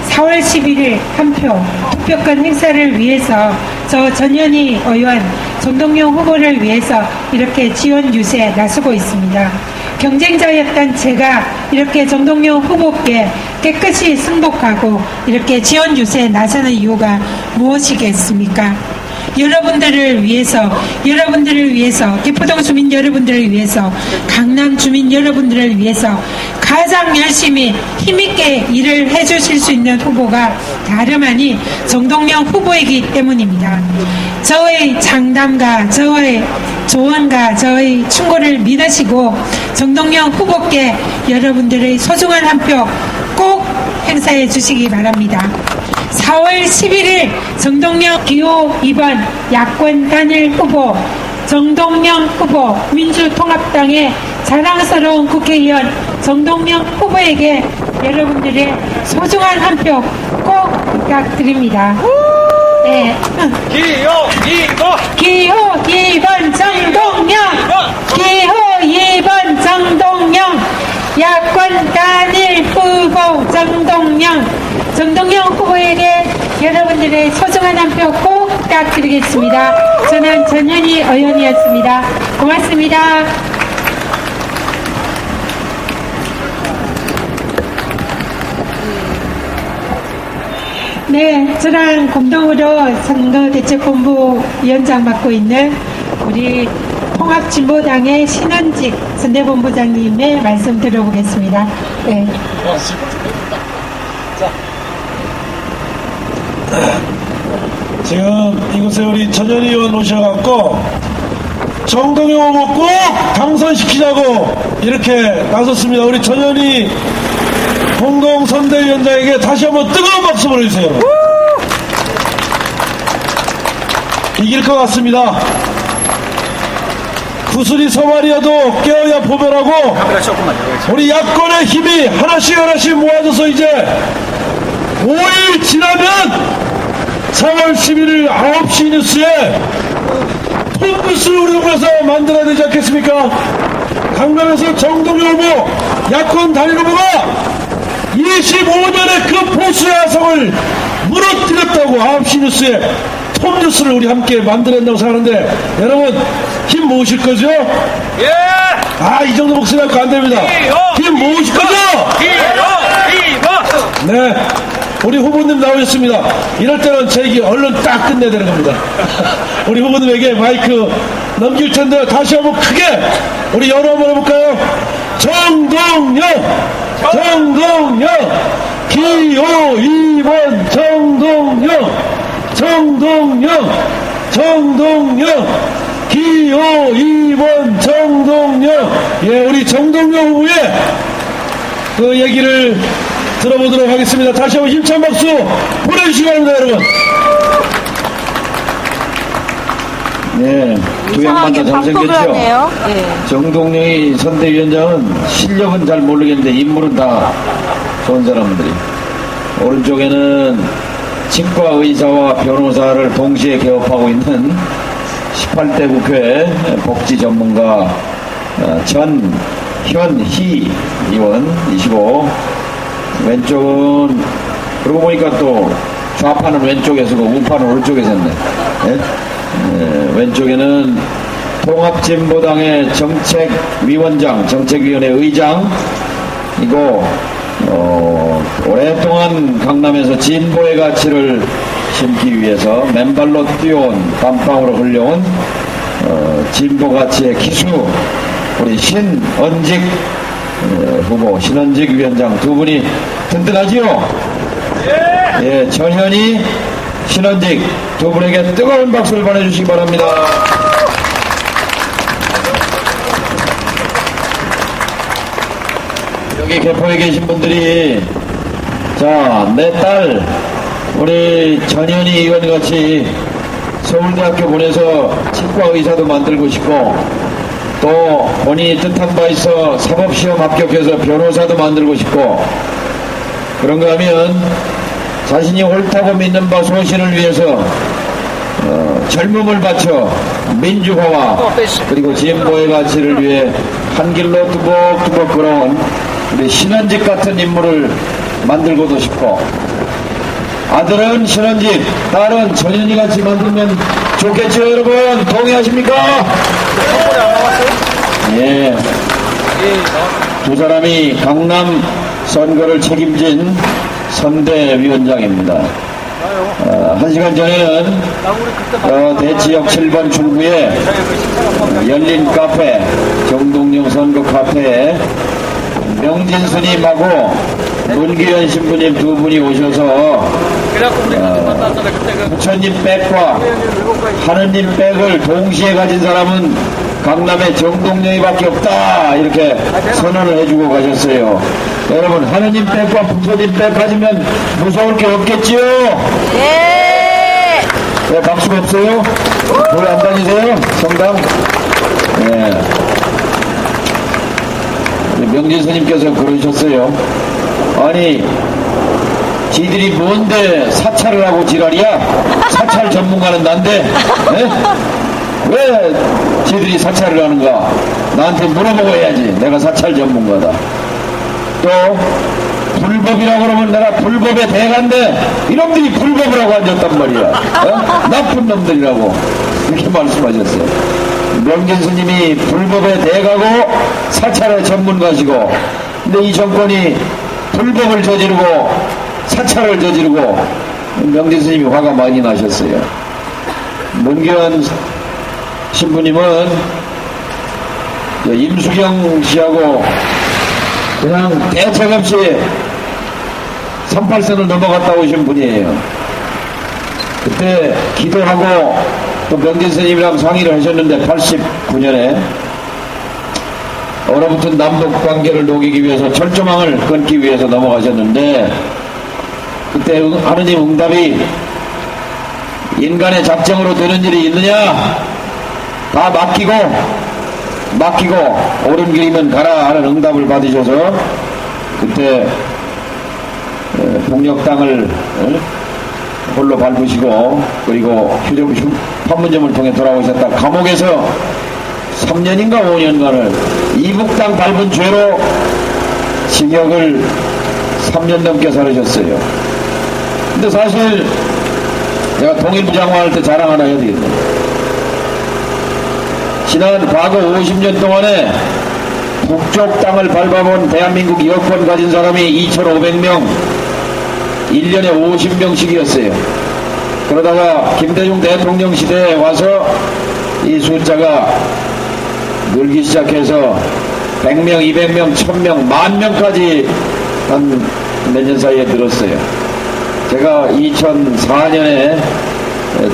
4월 11일 한 표 투표권 행사를 위해서 저 전현희 의원, 정동영 후보를 위해서 이렇게 지원 유세에 나서고 있습니다. 경쟁자였던 제가 이렇게 정동영 후보께 깨끗이 승복하고 이렇게 지원 유세에 나서는 이유가 무엇이겠습니까? 여러분들을 위해서, 개포동 주민 여러분들을 위해서, 강남 주민 여러분들을 위해서 가장 열심히 힘있게 일을 해주실 수 있는 후보가 다름 아닌 정동영 후보이기 때문입니다. 저의 장담과 저의 조언과 저의 충고를 믿으시고 정동영 후보께 여러분들의 소중한 한 표 꼭 행사해 주시기 바랍니다. 4월 11일 정동영 기호 2번 야권 단일 후보 정동영 후보, 민주통합당의 자랑스러운 국회의원 정동영 후보에게 여러분들의 소중한 한 표 꼭 부탁드립니다. 네. 기호 2번 정동영, 기호 2번 정동영, 야권 단일 후보 정동영 후보에게 여러분들의 소중한 한 표 꼭 부탁드리겠습니다. 저는 전현희 의원이었습니다. 고맙습니다. 네, 저랑 공동으로 선거대책본부 위원장 맡고 있는 우리 통합진보당의 신원직 선대본부장님의 말씀 들어보겠습니다. 네. 지금 이곳에 우리 전현희 의원 오셔갖고 정동영 후보 꼭 당선시키자고 이렇게 나섰습니다. 우리 전현희 공동선대위원장에게 다시 한번 뜨거운 박수 보내주세요. 이길 것 같습니다. 구슬이 서말이어도 깨어야 보배라고 우리 야권의 힘이 하나씩 모아져서 이제 5일 지나면 4월 11일 9시 뉴스에 톱뉴스를 우리 동네에서 만들어야 되지 않겠습니까? 강남에서 정동영 후보 야권 단일 후보가 25년의 그 보수의 아성을 무너뜨렸다고 9시 뉴스에 톱뉴스를 우리 함께 만들어낸다고 생각하는데 여러분 힘 모으실 거죠? 예! 아, 이 정도 목소리 갖고 안 됩니다. 힘 모으실 거죠? 네. 우리 후보님 나오셨습니다. 이럴 때는 제 얘기 얼른 딱 끝내야 되는 겁니다. 우리 후보님에게 마이크 넘길 텐데 다시 한번 크게 우리 연호 한번 해볼까요? 정동영! 기호 2번 정동영! 기호 2번 정동영! 예, 우리 정동영 후보의 그 얘기를 들어보도록 하겠습니다. 다시 한번 힘찬 박수 보내주시기 바랍니다, 여러분. 네, 두 양반 다 잘생겼죠? 네. 정동영이 선대위원장은 실력은 잘 모르겠는데 인물은 다 좋은 사람들이. 오른쪽에는 치과 의사와 변호사를 동시에 개업하고 있는 18대 국회 복지 전문가 전현희 의원이시고, 왼쪽은 그러고 보니까 또 좌파는 왼쪽에 서고 우파는 오른쪽에 섰네. 네? 왼쪽에는 통합진보당의 정책위원장, 정책위원회 의장이고, 오랫동안 강남에서 진보의 가치를 심기 위해서 맨발로 뛰어온, 땀방으로 흘려온 진보 가치의 기수, 우리 신은직 후보, 신은직 위원장 두 분이 든든하지요? 예, 전현희, 신은직 두 분에게 뜨거운 박수를 보내주시기 바랍니다. 여기 개포에 계신 분들이, 자, 내 딸 우리 전현희 의원같이 서울대학교 보내서 치과 의사도 만들고 싶고 또 본인이 뜻한 바 있어 사법시험 합격해서 변호사도 만들고 싶고 그런가 하면 자신이 옳다고 믿는 바 소신을 위해서 젊음을 바쳐 민주화와 그리고 진보의 가치를 위해 한 길로 뚜벅뚜벅 걸어온 우리 신원직 같은 인물을 만들고도 싶고 아들은 신원직, 딸은 전현희 같이 만들면 좋겠죠, 여러분? 동의하십니까? 예. 두 사람이 강남 선거를 책임진 선대위원장입니다. 1시간 전에는 대치역 7번 출구에 열린 카페, 정동영 선거 카페에 명진 스님하고 문기현 신부님 두 분이 오셔서 부처님 백과 하느님 백을 동시에 가진 사람은 강남에 정동영이밖에 없다 이렇게 선언을 해주고 가셨어요. 여러분 하느님 백과 부처님 백 가지면 무서울 게 없겠지요? 네. 왜 박수가 없어요? 교회 안 다니세요? 성당? 네. 명진 스님께서 그러셨어요. 아니 지들이 뭔데 사찰을 하고 지랄이야? 사찰 전문가는 난데 네? 왜 지들이 사찰을 하는가? 나한테 물어보아야지. 내가 사찰 전문가다. 또 불법이라고 그러면 내가 불법의 대가인데 이놈들이 불법을 하고 앉았단 말이야. 어? 나쁜 놈들이라고 이렇게 말씀하셨어요. 명진 스님이 불법의 대가고 사찰의 전문가시고 근데 이 정권이 불법을 저지르고 사찰을 저지르고 명진 스님이 화가 많이 나셨어요. 문기현 신부님은 임수경 씨하고 그냥 대책 없이 38선을 넘어갔다 오신 분이에요. 그때 기도하고 또 명진 스님이랑 상의를 하셨는데 89년에 얼어붙은 남북 관계를 녹이기 위해서 철조망을 끊기 위해서 넘어가셨는데 그때 하느님 응답이 인간의 작정으로 되는 일이 있느냐? 다 맡기고 옳은 길이면 가라 하는 응답을 받으셔서 그때 폭력당을 홀로 밟으시고 그리고 판문점을 통해 돌아오셨다. 감옥에서 3년인가 5년간을 이북당 밟은 죄로 징역을 3년 넘게 살으셨어요. 근데 사실 내가 통일부 장관할 때 자랑 하나 해야 되겠네. 지난 과거 50년 동안에 북쪽 땅을 밟아본 대한민국 여권 가진 사람이 2,500명, 1년에 50명씩이었어요. 그러다가 김대중 대통령 시대에 와서 이 숫자가 늘기 시작해서 100명, 200명, 1000명, 10,000명까지 한 몇 년 사이에 늘었어요. 제가 2004년에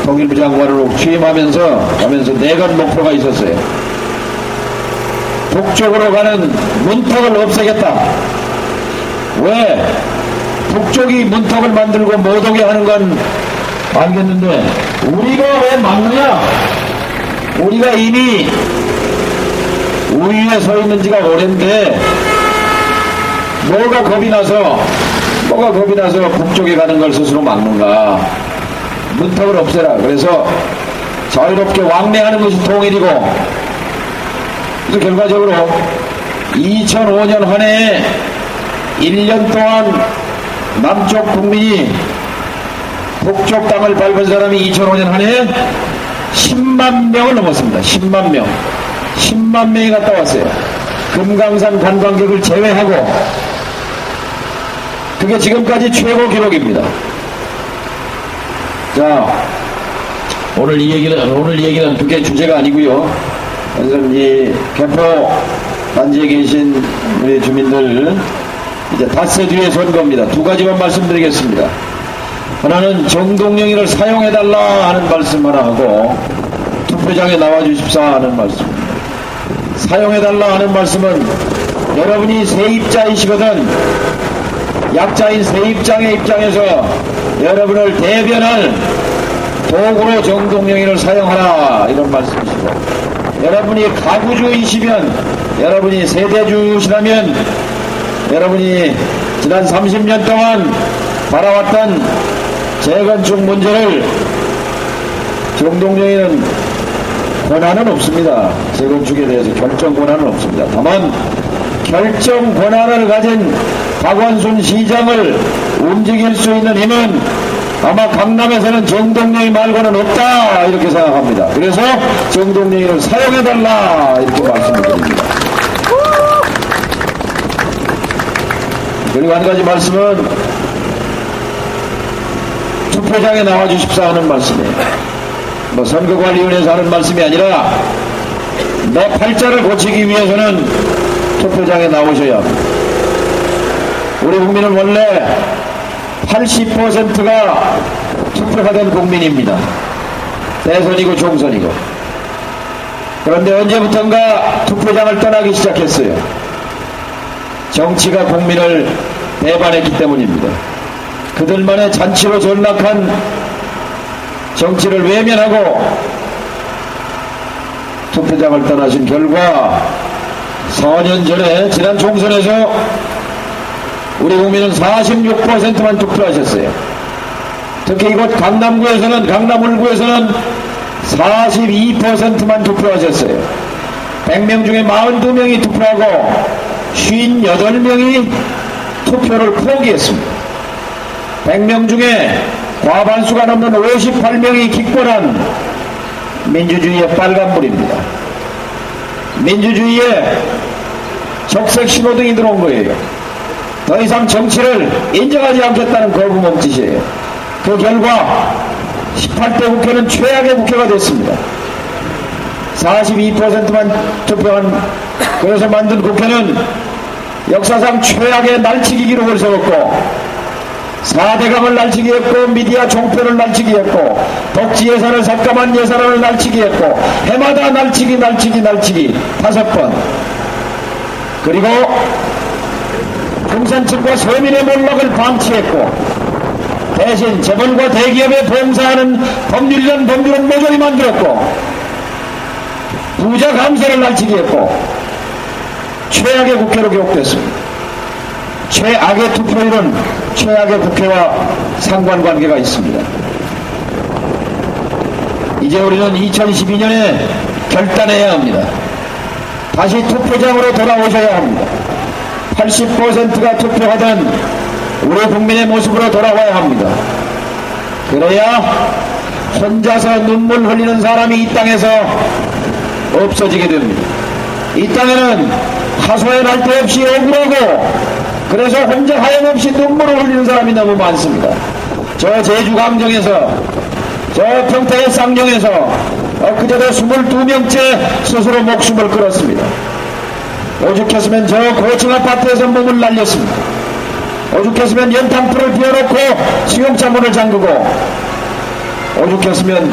통일부 장관으로 취임하면서 내건 목표가 있었어요. 북쪽으로 가는 문턱을 없애겠다. 왜? 북쪽이 문턱을 만들고 못 오게 하는 건 알겠는데 우리가 왜 막느냐? 우리가 이미 우위에 서 있는 지가 오랜데 뭐가 겁이 나서 북쪽에 가는 걸 스스로 막는가? 문턱을 없애라. 그래서 자유롭게 왕래하는 것이 통일이고 그래서 결과적으로 2005년 한 해에 1년 동안 남쪽 국민이 북쪽 땅을 밟은 사람이 2005년 한 해에 10만 명을 넘었습니다. 10만 명. 10만 명이 갔다 왔어요. 금강산 관광객을 제외하고 그게 지금까지 최고 기록입니다. 자, 오늘 이 얘기는 그게 주제가 아니고요. 그래서 이 개포 단지에 계신 우리 주민들 이제 닷새 뒤에 선거입니다. 두 가지만 말씀드리겠습니다. 하나는 정동영이를 사용해달라 하는 말씀 하나 하고 투표장에 나와주십사 하는 말씀입니다. 사용해달라 하는 말씀은 여러분이 세입자이시거든 약자인 세입장의 입장에서 여러분을 대변할 도구로 정동영인을 사용하라 이런 말씀이시고, 여러분이 가구주이시면, 여러분이 세대주시라면, 여러분이 지난 30년 동안 바라왔던 재건축 문제를 정동영인은 권한은 없습니다. 재건축에 대해서 결정 권한은 없습니다. 다만 결정 권한을 가진 박원순 시장을 움직일 수 있는 힘은 아마 강남에서는 정동영이 말고는 없다 이렇게 생각합니다. 그래서 정동영이를 사용해달라 이렇게 말씀을 드립니다. 그리고 한 가지 말씀은 투표장에 나와주십사 하는 말씀이에요. 선거관리위원회에서 하는 말씀이 아니라 내 팔자를 고치기 위해서는 투표장에 나오셔야 합니다. 우리 국민은 원래 80%가 투표하던 국민입니다. 대선이고 총선이고. 그런데 언제부턴가 투표장을 떠나기 시작했어요. 정치가 국민을 배반했기 때문입니다. 그들만의 잔치로 전락한 정치를 외면하고 투표장을 떠나신 결과 4년 전에 지난 총선에서 우리 국민은 46%만 투표하셨어요. 특히 이곳 강남구에서는, 강남 울구에서는 42%만 투표하셨어요. 100명 중에 42명이 투표하고 58명이 투표를 포기했습니다. 100명 중에 과반수가 넘는 58명이 기권한 민주주의의 빨간불입니다. 민주주의에 적색 신호등이 들어온 거예요. 더 이상 정치를 인정하지 않겠다는 거부 몸짓이에요. 그 결과 18대 국회는 최악의 국회가 됐습니다. 42%만 투표한, 그래서 만든 국회는 역사상 최악의 날치기 기록을 세웠고, 4대강을 날치기 했고, 미디어 종편을 날치기 했고, 복지 예산을 삭감한 예산을 날치기 했고, 해마다 날치기 5번. 그리고 중산층과 서민의 몰락을 방치했고, 대신 재벌과 대기업에 봉사하는 법률이란 법률은 모조리 만들었고, 부자 감세를 날치기 했고, 최악의 국회로 기록됐습니다. 최악의 투표율은 최악의 국회와 상관관계가 있습니다. 이제 우리는 2012년에 결단해야 합니다. 다시 투표장으로 돌아오셔야 합니다. 80%가 투표하던 우리 국민의 모습으로 돌아와야 합니다. 그래야 혼자서 눈물 흘리는 사람이 이 땅에서 없어지게 됩니다. 이 땅에는 하소연할 데 없이 억울하고, 그래서 혼자 하염없이 눈물을 흘리는 사람이 너무 많습니다. 저 제주 강정에서, 저 평택의 쌍용에서 그제도 22명째 스스로 목숨을 끊었습니다. 오죽했으면 저 고층 아파트에서 몸을 날렸습니다. 오죽했으면 연탄불을 피워놓고 수용차 문을 잠그고, 오죽했으면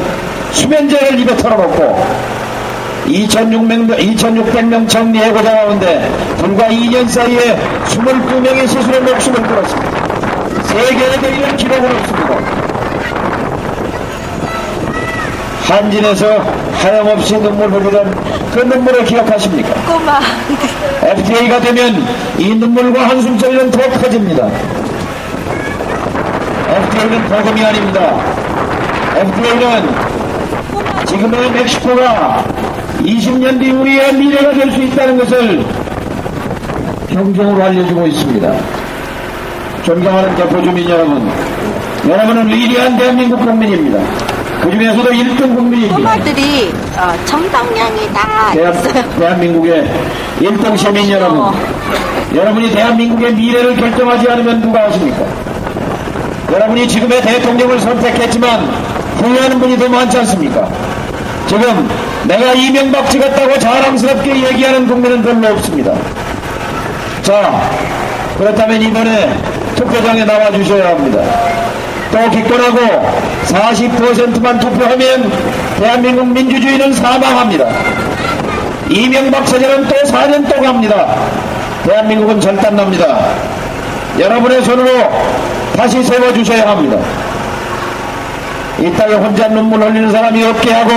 수면제를 입에 털어놓고 2,600명 정리해고자 하는데 불과 2년 사이에 22명이 스스로 목숨을 끊었습니다. 세계에도 이런 기록은 없습니다. 한진에서 하염없이 눈물 흘리던 그 눈물을 기억하십니까? 꼬마. FTA가 되면 이 눈물과 한숨소리는 더 커집니다. FTA는 보금이 아닙니다. FTA는 지금의 멕시코가 20년 뒤 우리의 미래가 될 수 있다는 것을 경종으로 알려주고 있습니다. 존경하는 개포주민 여러분, 여러분은 위대한 대한민국 국민입니다. 그 중에서도 1등 국민입니다. 꼬마들이 정당량이다. 대한민국의 1등 시민 여러분, 여러분이 대한민국의 미래를 결정하지 않으면 누가 하십니까? 여러분이 지금의 대통령을 선택했지만 후회하는 분이 더 많지 않습니까? 지금 내가 이명박 찍었다고 자랑스럽게 얘기하는 국민은 별로 없습니다. 자, 그렇다면 이번에 투표장에 나와주셔야 합니다. 또 기권하고 40%만 투표하면 대한민국 민주주의는 사망합니다. 이명박 체제는 또 4년 또 갑니다. 대한민국은 절단납니다. 여러분의 손으로 다시 세워주셔야 합니다. 이 땅에 혼자 눈물 흘리는 사람이 없게 하고,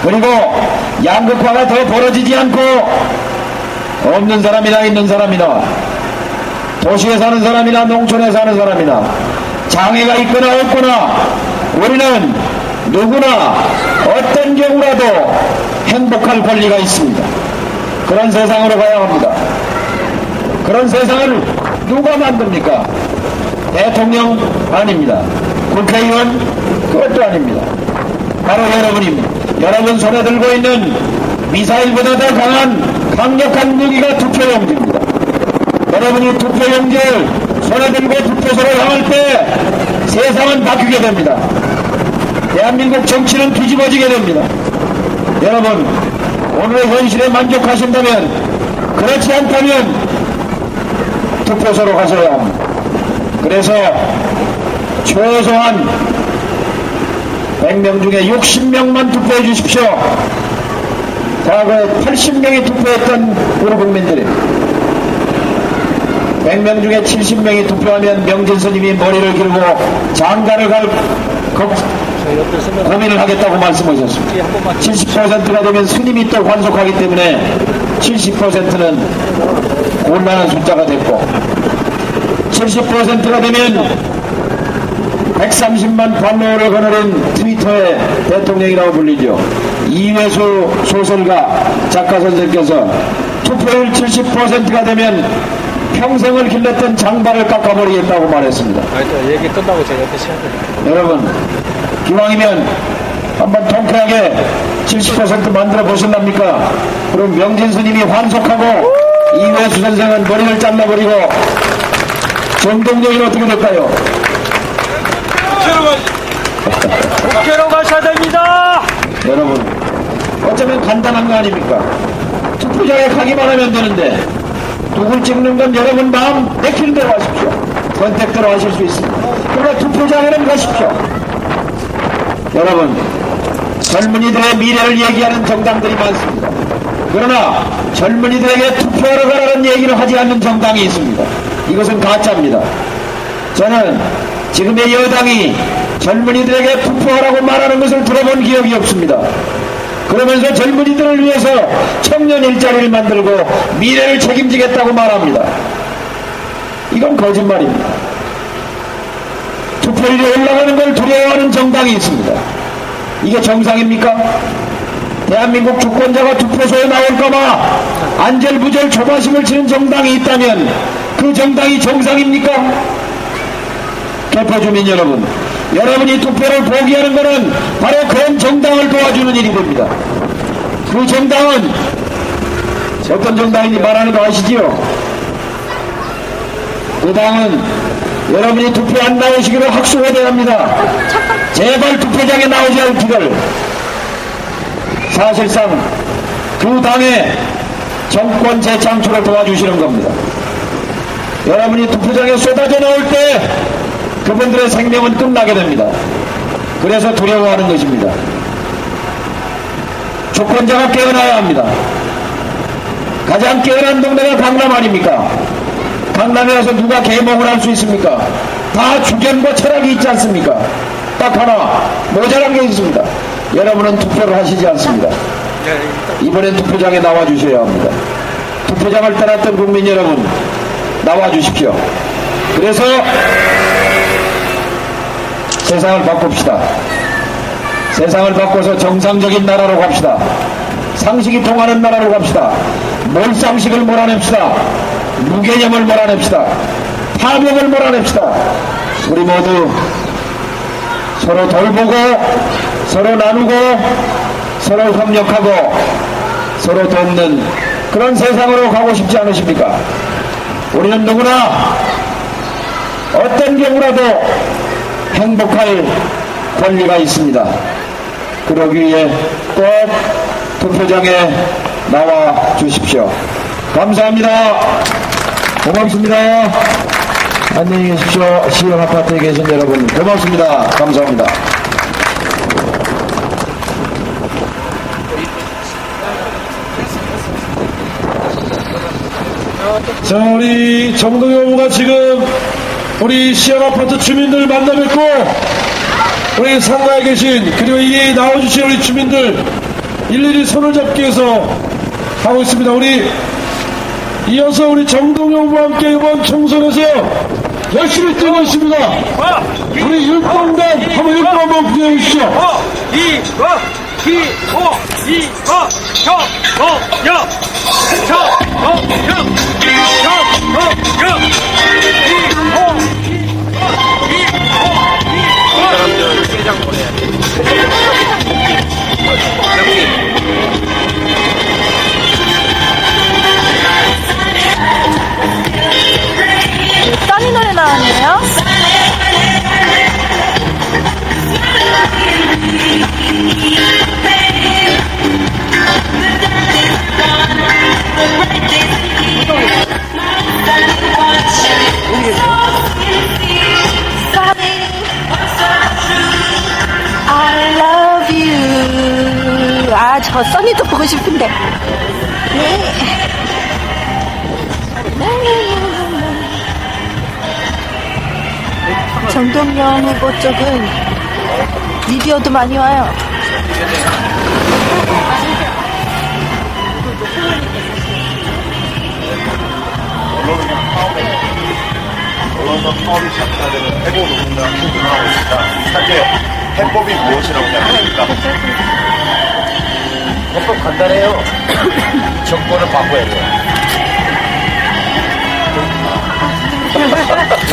그리고 양극화가 더 벌어지지 않고, 없는 사람이나 있는 사람이나 도시에 사는 사람이나 농촌에 사는 사람이나 장애가 있거나 없거나 우리는 누구나 어떤 경우라도 행복할 권리가 있습니다. 그런 세상으로 가야 합니다. 그런 세상을 누가 만듭니까? 대통령 아닙니다. 국회의원 그것도 아닙니다. 바로 여러분입니다. 여러분 손에 들고 있는 미사일보다 더 강한 강력한 무기가 투표용지입니다. 여러분이 투표용지를 손에 들고 투표소를 향할 때 세상은 바뀌게 됩니다. 대한민국 정치는 뒤집어지게 됩니다. 여러분, 오늘의 현실에 만족하신다면, 그렇지 않다면 투표소로 가셔야 합니다. 그래서 최소한 100명 중에 60명만 투표해 주십시오. 과거에 80명이 투표했던 우리 국민들이 100명 중에 70명이 투표하면 명진 스님이 머리를 길고 장가를 갈 고민을 하겠다고 말씀하셨습니다. 70%가 되면 스님이 또 환속하기 때문에 70%는 곤란한 숫자가 됐고, 70%가 되면 130만 팔로워를 거느린 트위터의 대통령이라고 불리죠. 이회수 소설가 작가 선생께서 투표율 70%가 되면 평생을 길렀던 장발을 깎아버리겠다고 말했습니다. 얘기 끝나고 제가 또 시작합니다. 여러분, 기왕이면 한번 통쾌하게 70% 만들어 보실랍니까? 그럼 명진 스님이 환속하고 이회수 선생은 머리를 잘라버리고 정동영이는 어떻게 될까요? 국회로 가셔야 됩니다. 여러분, 어쩌면 간단한 거 아닙니까? 투표장에 가기만 하면 되는데 누굴 찍는 건 여러분 마음 내키는 대로 하십시오. 선택대로 하실 수 있습니다. 그러나 투표장에는 가십시오. 여러분, 젊은이들의 미래를 얘기하는 정당들이 많습니다. 그러나 젊은이들에게 투표하러 가라는 얘기를 하지 않는 정당이 있습니다. 이것은 가짜입니다. 저는 지금의 여당이 젊은이들에게 투표하라고 말하는 것을 들어본 기억이 없습니다. 그러면서 젊은이들을 위해서 청년 일자리를 만들고 미래를 책임지겠다고 말합니다. 이건 거짓말입니다. 투표율이 올라가는 걸 두려워하는 정당이 있습니다. 이게 정상입니까? 대한민국 주권자가 투표소에 나올까봐 안절부절 조바심을 치는 정당이 있다면 그 정당이 정상입니까? 개표주민 여러분, 여러분이 투표를 포기하는 것은 바로 그런 정당을 도와주는 일이 됩니다. 그 정당은 어떤 정당인지 말하는 거 아시지요? 그 당은 여러분이 투표 안 나오시기를 학수고대합니다. 제발 투표장에 나오지 않기를. 사실상 그 당의 정권 재창출을 도와주시는 겁니다. 여러분이 투표장에 쏟아져 나올 때 그분들의 생명은 끝나게 됩니다. 그래서 두려워하는 것입니다. 주권자가 깨어나야 합니다. 가장 깨어난 동네가 강남 아닙니까? 강남에 와서 누가 계몽을 할 수 있습니까? 다 주견과 철학이 있지 않습니까? 딱 하나 모자란 게 있습니다. 여러분은 투표를 하시지 않습니다. 이번엔 투표장에 나와주셔야 합니다. 투표장을 떠났던 국민 여러분, 나와주십시오. 그래서 세상을 바꿉시다. 세상을 바꿔서 정상적인 나라로 갑시다. 상식이 통하는 나라로 갑시다. 몰상식을 몰아냅시다. 무개념을 몰아냅시다. 파병을 몰아냅시다. 우리 모두 서로 돌보고 서로 나누고 서로 협력하고 서로 돕는 그런 세상으로 가고 싶지 않으십니까? 우리는 누구나 어떤 경우라도 행복할 권리가 있습니다. 그러기 위해 꼭 투표장에 나와 주십시오. 감사합니다. 고맙습니다. 안녕히 계십시오. 시흥 아파트에 계신 여러분 고맙습니다. 감사합니다. 자, 우리 정동영 후보가 지금 우리 시흥 아파트 주민들 만나 뵙고 우리 상가에 계신 그리고 이 나와주신 우리 주민들 일일이 손을 잡기 위해서 하고 있습니다. 우리 이어서 우리 정동영 후보와 함께 이번 총선에서 열심히 뛰고 있습니다. 우리 율동단 한번 율동 한번 구해해 주시죠. 써니 노래 나왔네요. I love you. 아, 저 써니도 보고 싶은데. 네. 정동영 후보 쪽은 미디어도 많이 와요. 언론과 파업이 시작되는 해고 노동자 행동하고 있다. 현재 해법이 무엇이라고 생각합니까? 해법 간단해요. 정권을 바꿔야 돼요.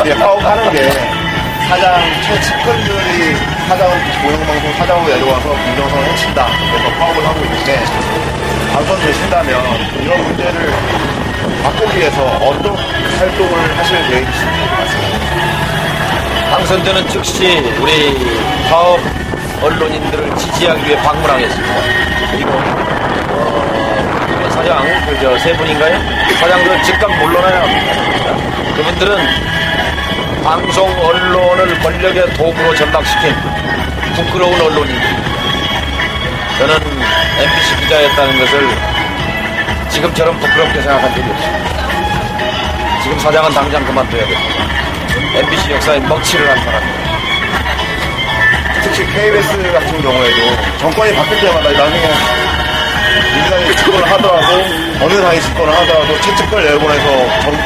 이제 파업하는 게 사장 최측근들이 공영방송 사장으로 내려와서 공정성을 해친다. 그래서 파업을 하고 있는데 당선되신다면 이런 문제를 바꾸기 위해서 어떤 활동을 하실 계획이신지 말씀해주세요. 당선되는 즉시 우리 파업 언론인들을 지지하기 위해 방문하겠습니다. 그리고 사장 그 세 분인가요? 사장들 즉각 물러나야 합니다. 그분들은 방송 언론을 권력의 도구로 전락시킨 부끄러운 언론인들입니다. 저는 MBC 기자였다는 것을 지금처럼 부끄럽게 생각한 적이 없습니다. 지금 사장은 당장 그만둬야 됩니다. MBC 역사에 먹칠을 한 사람입니다. 특히 KBS 같은 경우에도 정권이 바뀔 때마다 나중에 민주당이 집권을 하더라도 어느 당이 집권을 하더라도 최측근을 내보내서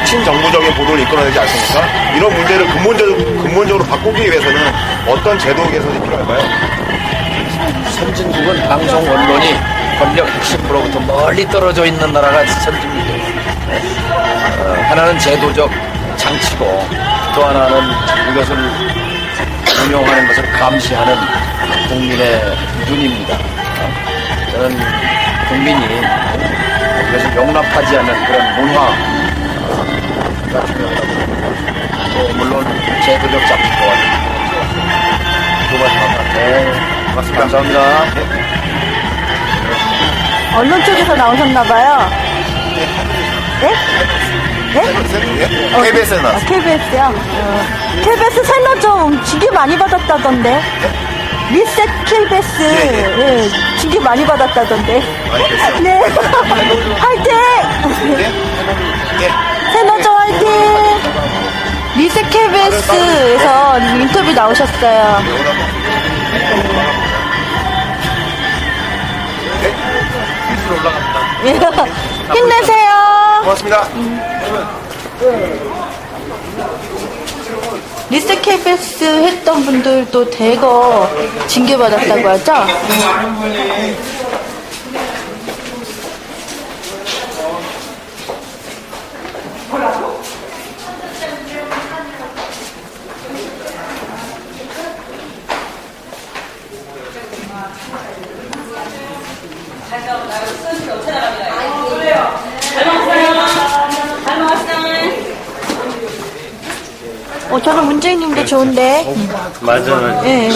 친정부적인 보도를 이끌어내지 않습니까? 이런 문제를 근본적으로 바꾸기 위해서는 어떤 제도 개선이 필요할까요? 선진국은 방송 언론이 권력 핵심으로부터 멀리 떨어져 있는 나라가 선진국이에요. 하나는 제도적 장치고 또 하나는 이것을 운용하는 것을 감시하는 국민의 눈입니다. 저는 국민이 이것을 용납하지 않는 그런 문화가 중요하다고 또 물론 제도적 장치 또한 네, 고맙습니다. 감사합니다. 언론 쪽에서 나오셨나봐요. 네? 네? KBS에 나왔어요. KBS요? KBS 채널 좀 징계 많이 받았다던데. 리셋 KBS. 예, 징계 많이 받았다던데. 네. 화이팅! 채널 좀 화이팅! 리셋 KBS에서 인터뷰 나오셨어요. 힘내세요. 고맙습니다. 리셋 KBS 했던 분들도 대거 징계받았다고 하죠? 저는 문재인님도 좋은데. 맞아요. 예.